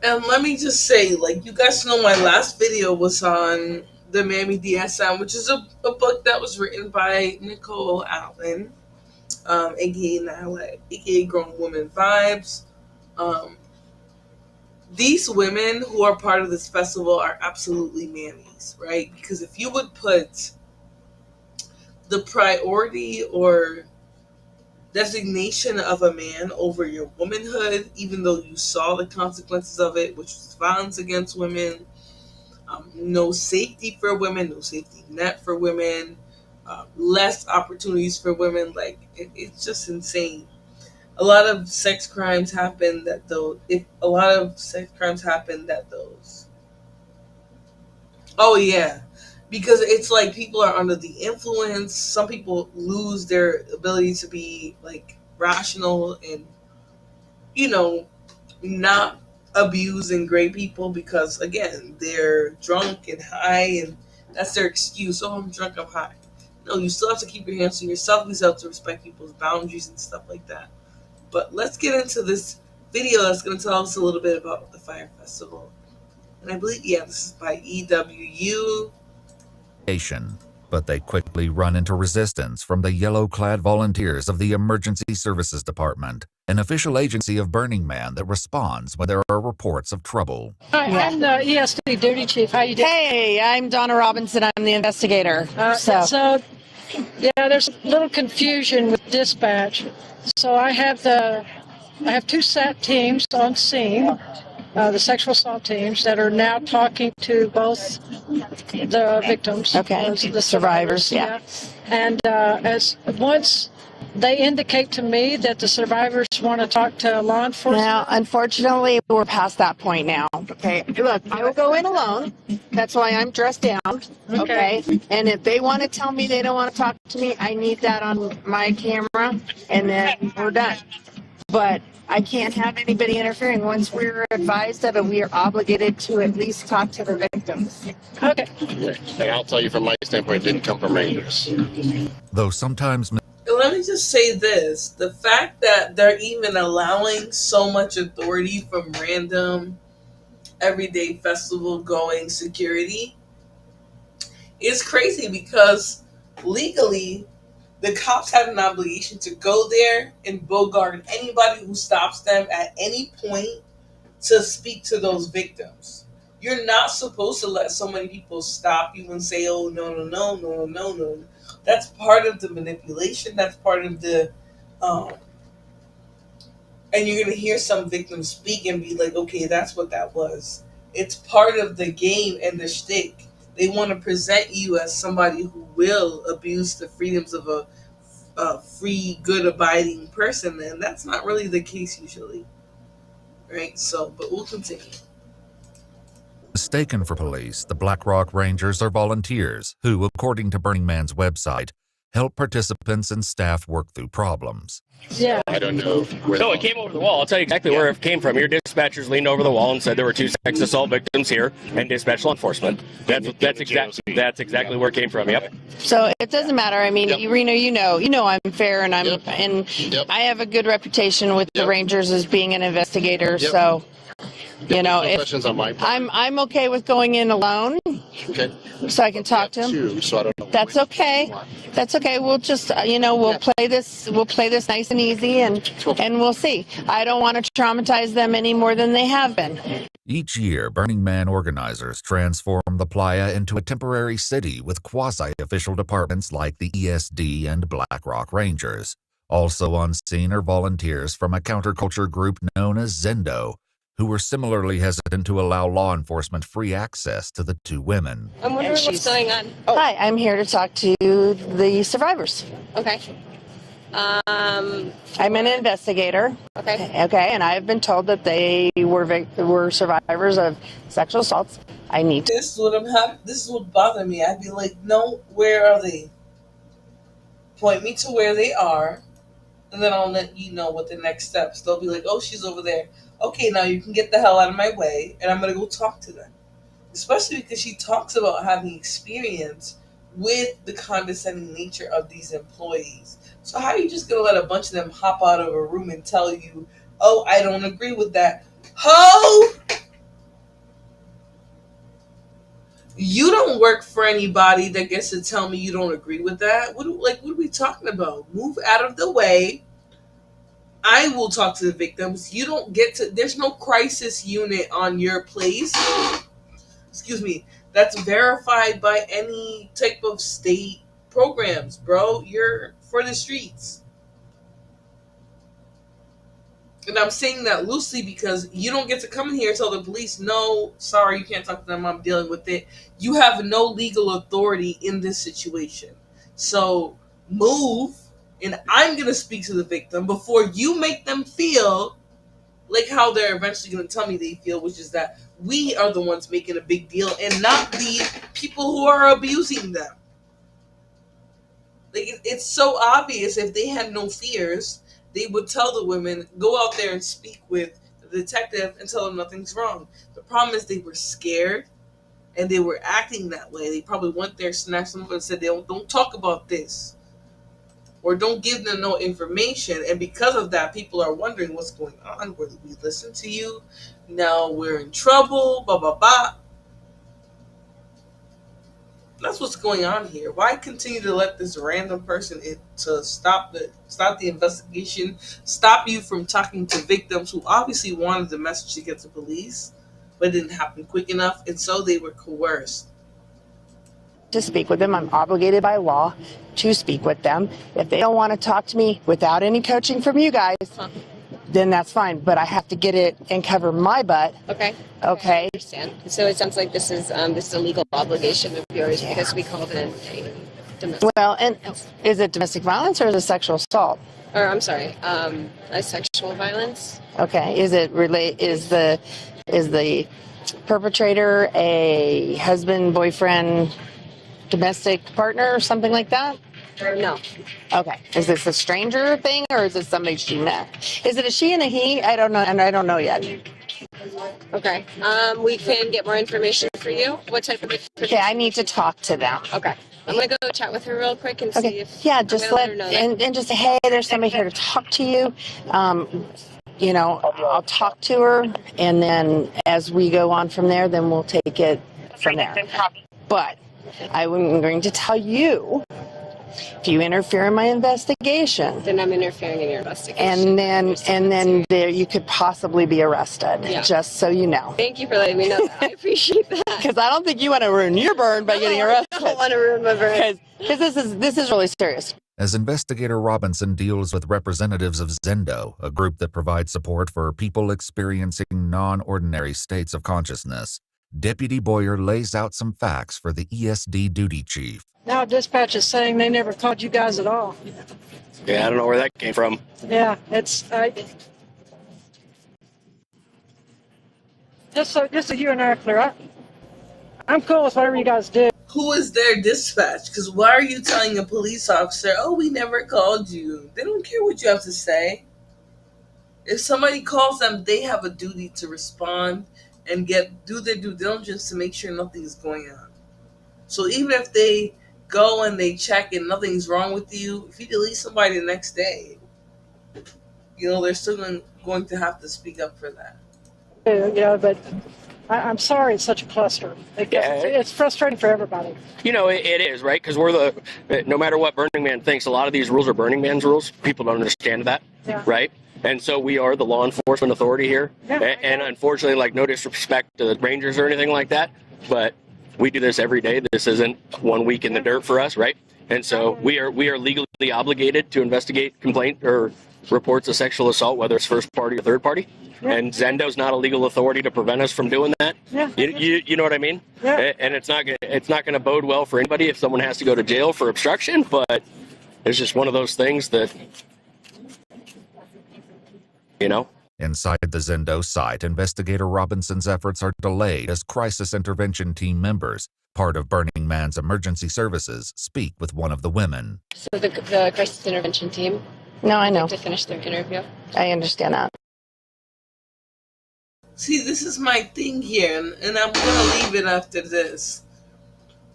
C: And let me just say, like, you guys know my last video was on the Mammy DSM, which is a book that was written by Nicole Allen, aka Nyla, aka Grown Woman Vibes. These women who are part of this festival are absolutely mammies, right? Because if you would put the priority or designation of a man over your womanhood, even though you saw the consequences of it, which was violence against women, no safety for women, no safety net for women, less opportunities for women, like it's just insane. A lot of sex crimes happen that those. Oh yeah, because it's like people are under the influence. Some people lose their ability to be like rational and, not abusing great people because again they're drunk and high and that's their excuse. Oh, I'm drunk, I'm high. No, you still have to keep your hands to yourself. You still have to respect people's boundaries and stuff like that. But let's get into this video that's going to tell us a little bit about the Fire Festival. And I believe, this is by EWU.
R: But they quickly run into resistance from the yellow-clad volunteers of the Emergency Services Department, an official agency of Burning Man that responds when there are reports of trouble.
U: Hi, I'm the ESD duty chief. How you doing?
V: Hey, I'm Donna Robinson. I'm the investigator.
U: So, there's a little confusion with dispatch. So I have 2 SAT teams on scene, the sexual assault teams that are now talking to both the victims, the survivors,
V: yeah.
U: And as once they indicate to me that the survivors want to talk to law enforcement.
V: Now, unfortunately, we're past that point now. Okay, look, I will go in alone. That's why I'm dressed down. Okay, and if they want to tell me they don't want to talk to me, I need that on my camera, and then we're done. But I can't have anybody interfering. Once we're advised of it, we are obligated to at least talk to the victims.
U: Okay.
X: And I'll tell you from my standpoint, it didn't come from Rangers.
R: Though sometimes...
C: Let me just say this. The fact that they're even allowing so much authority from random, everyday festival-going security is crazy because legally, the cops have an obligation to go there and bogart anybody who stops them at any point to speak to those victims. You're not supposed to let so many people stop you and say, oh, no. That's part of the manipulation. That's part of the... and you're going to hear some victims speak and be like, okay, that's what that was. It's part of the game and the shtick. They want to present you as somebody who will abuse the freedoms of a free, good, abiding person, and that's not really the case usually. Right? So, but we'll continue.
R: Mistaken for police, the Black Rock Rangers are volunteers who, according to Burning Man's website, help participants and staff work through problems.
U: Yeah.
X: I don't know where.
T: So it came over the wall. I'll tell you exactly where it came from. Your dispatchers leaned over the wall and said there were 2 sex assault victims here and dispatched law enforcement. That's exactly where it came from. Yep.
V: So it doesn't matter. I mean, Reno, you know I'm fair, and I have a good reputation with the Rangers as being an investigator. So,
X: questions on my part.
V: I'm okay with going in alone.
X: Okay.
V: So I can talk to him.
X: So I don't know.
V: That's okay. That's okay. We'll just, we'll play this. We'll play this nice and easy, and we'll see. I don't want to traumatize them any more than they have been.
R: Each year, Burning Man organizers transform the playa into a temporary city with quasi-official departments like the ESD and Black Rock Rangers. Also on scene are volunteers from a counterculture group known as Zendo, who were similarly hesitant to allow law enforcement free access to the 2 women.
S: I'm wondering what's going on.
V: Hi, I'm here to talk to the survivors.
S: Okay.
V: I'm an investigator.
S: Okay.
V: Okay, and I've been told that they were survivors of sexual assaults.
C: This is what this is what bothered me. I'd be like, no, where are they? Point me to where they are, and then I'll let you know what the next steps. They'll be like, oh, she's over there. Okay, now you can get the hell out of my way, and I'm going to go talk to them. Especially because she talks about having experience with the condescending nature of these employees. So how are you just going to let a bunch of them hop out of a room and tell you, oh, I don't agree with that? Ho! You don't work for anybody that gets to tell me you don't agree with that. What are we talking about? Move out of the way. I will talk to the victims. You don't get to, there's no crisis unit on your place. Excuse me. That's verified by any type of state programs, bro. You're for the streets. And I'm saying that loosely because you don't get to come in here and tell the police, no, sorry, you can't talk to them, I'm dealing with it. You have no legal authority in this situation. So move, and I'm going to speak to the victim before you make them feel like how they're eventually going to tell me they feel, which is that we are the ones making a big deal and not the people who are abusing them. Like, it's so obvious. If they had no fears, they would tell the women, go out there and speak with the detective and tell them nothing's wrong. The problem is they were scared and they were acting that way. They probably went there, snatched them up and said, don't talk about this. Or don't give them no information. And because of that, people are wondering what's going on. Where did we listen to you? Now we're in trouble, blah, blah, blah. That's what's going on here. Why continue to let this random person to stop the investigation, stop you from talking to victims who obviously wanted the message to get to police, but it didn't happen quick enough, and so they were coerced
V: to speak with them. I'm obligated by law to speak with them. If they don't want to talk to me without any coaching from you guys, then that's fine. But I have to get it and cover my butt.
S: Okay.
V: Okay.
S: I understand. So it sounds like this is a legal obligation of yours because we called it a domestic.
V: Well, and is it domestic violence or is it sexual assault?
S: Or I'm sorry, a sexual violence.
V: Okay. Is the perpetrator a husband, boyfriend, domestic partner or something like that?
S: No.
V: Okay. Is this a stranger thing or is this somebody she met? Is it a she and a he? I don't know, and I don't know yet.
S: Okay. We can get more information for you. What type of information?
V: Okay, I need to talk to them.
S: Okay. I'm gonna go chat with her real quick and see if
V: just let her know and just say, hey, there's somebody here to talk to you. I'll talk to her, and then as we go on from there, then we'll take it from there. But I'm going to tell you, if you interfere in my investigation,
S: then I'm interfering in your investigation.
V: And then there you could possibly be arrested.
S: Yeah.
V: Just so you know.
S: Thank you for letting me know that. I appreciate that.
V: Because I don't think you want to ruin your burn by getting arrested.
S: I don't want to ruin my burn.
V: Because this is really serious.
R: As Investigator Robinson deals with representatives of Zendo, a group that provides support for people experiencing non-ordinary states of consciousness, Deputy Boyer lays out some facts for the ESD duty chief.
U: Now dispatch is saying they never called you guys at all.
T: Yeah, I don't know where that came from.
U: Yeah, it's just so you and I are clear. I'm cool with whatever you guys do.
C: who is their dispatch? Because why are you telling a police officer, oh, we never called you? They don't care what you have to say. If somebody calls them, they have a duty to respond and do their due diligence to make sure nothing's going on. So even if they go and they check and nothing's wrong with you, if you delete somebody the next day, they're still going to have to speak up for that.
U: Yeah, but I'm sorry it's such a cluster. It's frustrating for everybody.
T: It is, right? Because no matter what Burning Man thinks, a lot of these rules are Burning Man's rules. People don't understand that, right? And so we are the law enforcement authority here. Yeah, and unfortunately, no disrespect to the Rangers or anything like that, but we do this every day. This isn't 1 week in the dirt for us, right? And so we are legally obligated to investigate complaint or reports of sexual assault, whether it's first party or third party. Yeah. And Zendo's not a legal authority to prevent us from doing that. Yeah. You know what I mean? Yeah. And it's not going to bode well for anybody if someone has to go to jail for obstruction, but it's just one of those things that,
R: Inside the Zendo site, Investigator Robinson's efforts are delayed as crisis intervention team members, part of Burning Man's emergency services, speak with one of the women.
S: So the crisis intervention team?
V: No, I know.
S: To finish their interview?
V: I understand that.
C: See, this is my thing here, and I'm going to leave it after this.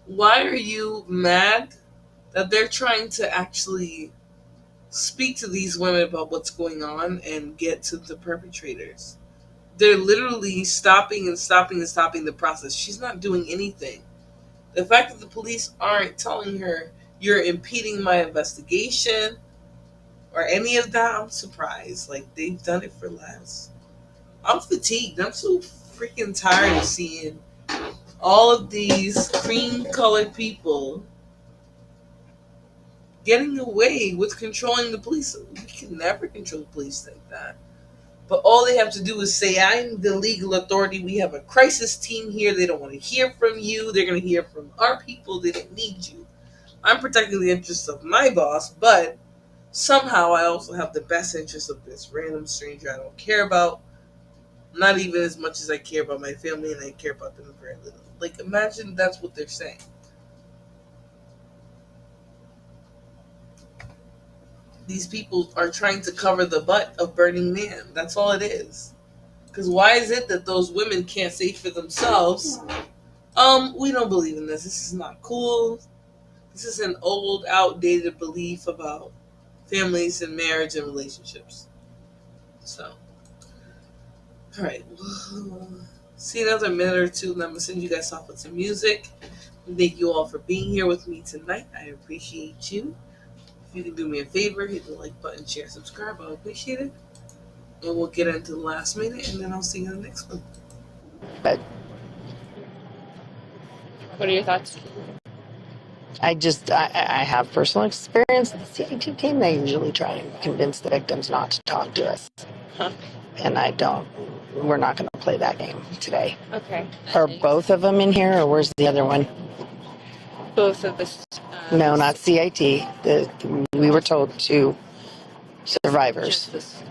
C: Why are you mad that they're trying to actually speak to these women about what's going on and get to the perpetrators? They're literally stopping the process. She's not doing anything. The fact that the police aren't telling her, you're impeding my investigation or any of that, I'm surprised. They've done it for less. I'm fatigued. I'm so freaking tired of seeing all of these cream-colored people getting away with controlling the police. We can never control the police like that. But all they have to do is say, I'm the legal authority. We have a crisis team here. They don't want to hear from you. They're going to hear from our people. They don't need you. I'm protecting the interests of my boss, but somehow I also have the best interests of this random stranger I don't care about. Not even as much as I care about my family, and I care about them very little. Imagine that's what they're saying. These people are trying to cover the butt of Burning Man. That's all it is. Because why is it that those women can't say for themselves, we don't believe in this. This is not cool. This is an old, outdated belief about families and marriage and relationships. So, all right. See another minute or two, and I'm going to send you guys off with some music. Thank you all for being here with me tonight. I appreciate you. If you can do me a favor, hit the like button, share, subscribe. I appreciate it. And we'll get into the last minute, and then I'll see you in the next one.
V: But
S: what are your thoughts?
V: I have personal experience with the CIT team. They usually try and convince the victims not to talk to us.
S: Huh.
V: And we're not going to play that game today.
S: Okay.
V: Are both of them in here, or where's the other one?
S: Both of us.
V: No, not CIT. We were told 2 survivors.
S: Just this.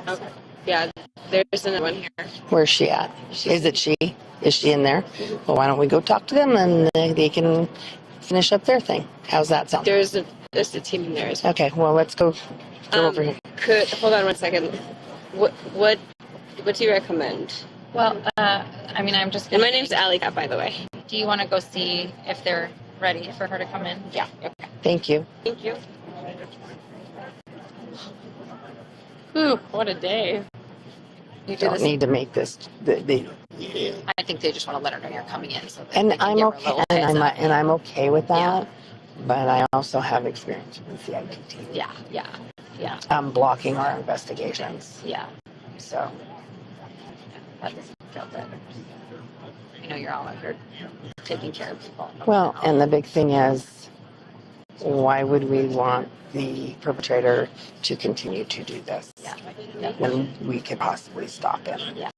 S: Okay. Yeah, there's another one here.
V: Where's she at? Is it she? Is she in there? Well, why don't we go talk to them and they can finish up their thing? How's that sound?
S: There's a team in there as well.
V: Okay, well, let's go over here.
S: Hold on one second. What do you recommend?
A: Well, I'm just.
S: And my name's Allie Cat, by the way.
A: Do you want to go see if they're ready for her to come in?
S: Yeah.
A: Okay.
V: Thank you.
S: Thank you.
A: Whew, what a day.
V: You don't need to make this.
A: I think they just want to let her know you're coming in. So
V: And I'm okay. And I'm okay with that. Yeah. But I also have experience with the CIT team.
A: Yeah.
V: Blocking our investigations.
A: Yeah.
V: So.
A: That doesn't feel good. You're all out here taking care of people.
V: Well, and the big thing is, why would we want the perpetrator to continue to do this when we could possibly stop him?
A: Yeah.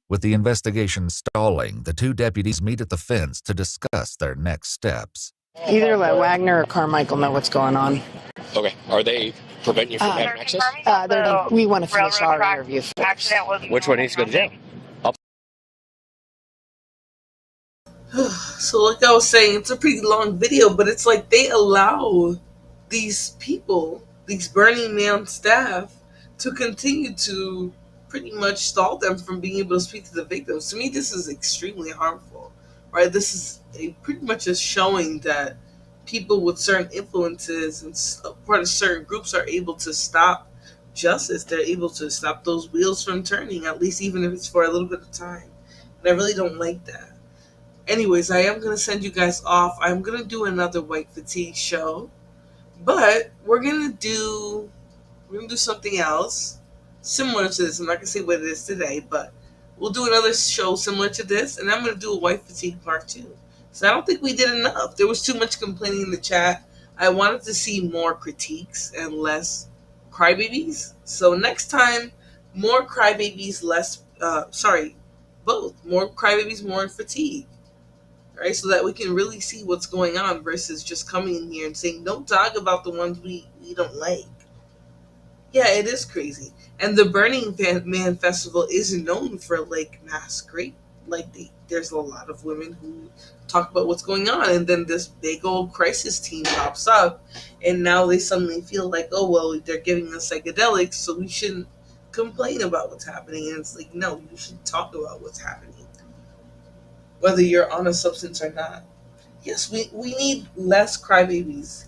R: With the investigation stalling, the 2 deputies meet at the fence to discuss their next steps.
V: Either let Wagner or Carmichael know what's going on.
T: Okay. Are they preventing you from having access?
V: We want to finish our interview first.
T: Which one needs to go to jail?
C: So, like I was saying, it's a pretty long video, but it's like they allow these people, these Burning Man staff, to continue to pretty much stall them from being able to speak to the victims. To me, this is extremely harmful, right? This is pretty much just showing that people with certain influences and part of certain groups are able to stop justice. They're able to stop those wheels from turning, at least even if it's for a little bit of time. And I really don't like that. Anyways, I am going to send you guys off. I'm going to do another white fatigue show, but we're going to do something else similar to this. I'm not going to say what it is today, but we'll do another show similar to this, and I'm going to do a white fatigue part 2. So I don't think we did enough. There was too much complaining in the chat. I wanted to see more critiques and less crybabies. So next time, more crybabies, both. More crybabies, more fatigue. Right, so that we can really see what's going on versus just coming in here and saying, don't talk about the ones we don't like. Yeah, it is crazy. And the Burning Man Festival is known for like mass rape. Like there's a lot of women who talk about what's going on, and then this big old crisis team pops up, and now they suddenly feel like, oh well, they're giving us psychedelics, so we shouldn't complain about what's happening. And it's like, no, you should talk about what's happening, whether you're on a substance or not. Yes, we need less crybabies.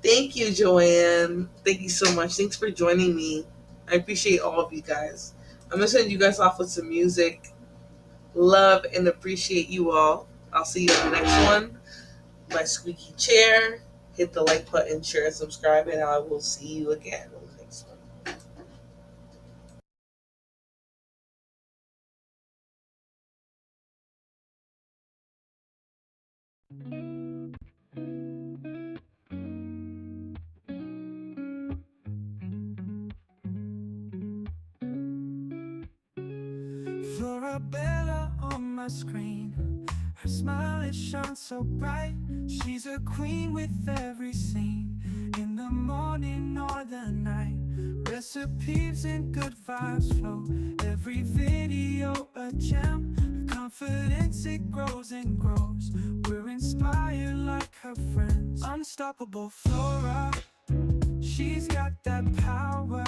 C: Thank you, Joanne. Thank you so much. Thanks for joining me. I appreciate all of you guys. I'm going to send you guys off with some music. Love and appreciate you all. I'll see you on the next one. My squeaky chair. Hit the like button, share, and subscribe, and I will see you again on the next one.
B: Florabella on my screen. Her smile, it shines so bright. She's a queen with every scene. In the morning or the night, recipes and good vibes flow. Every video a gem. Her confidence, it grows and grows. We're inspired like her friends. Unstoppable Flora, she's got that power.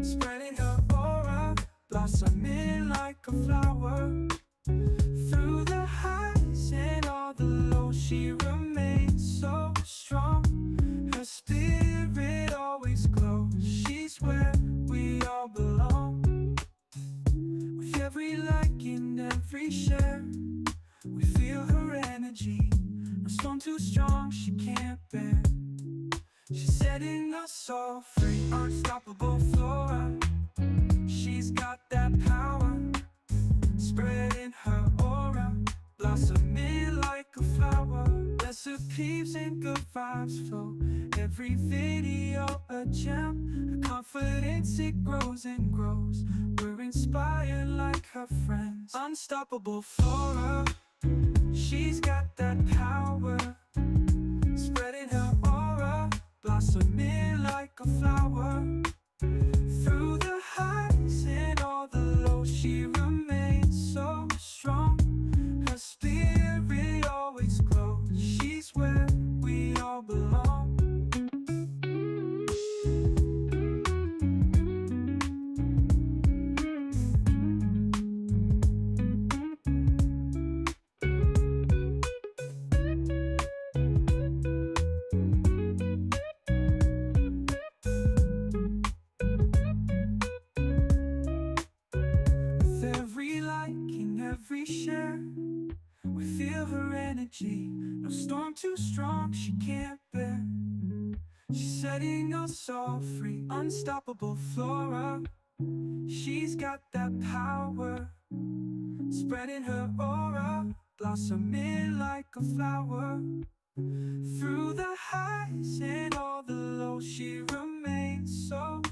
B: Spreading her aura, blossoming like a flower. Through the highs and all the lows, she remains so strong. Her spirit always glows. She's where we all belong. With every like and every share, we feel her energy. No storm too strong, she can't bear. She's setting us all free. Unstoppable Flora, she's got that power. Spreading her aura, blossoming like a flower. Recipes and good vibes flow. Every video a gem. Her confidence, it grows and grows. We're inspired like her friends. Unstoppable Flora, she's got that power. Spreading her aura, blossoming like a flower. Through the highs and all the lows, she remains so strong. Her spirit always glows. She's where we all belong. With every like and every share, we feel her energy. No storm too strong, she can't bear. She's setting us all free. Unstoppable Flora, she's got that power. Spreading her aura, blossoming like a flower. Through the highs and all the lows, she remains so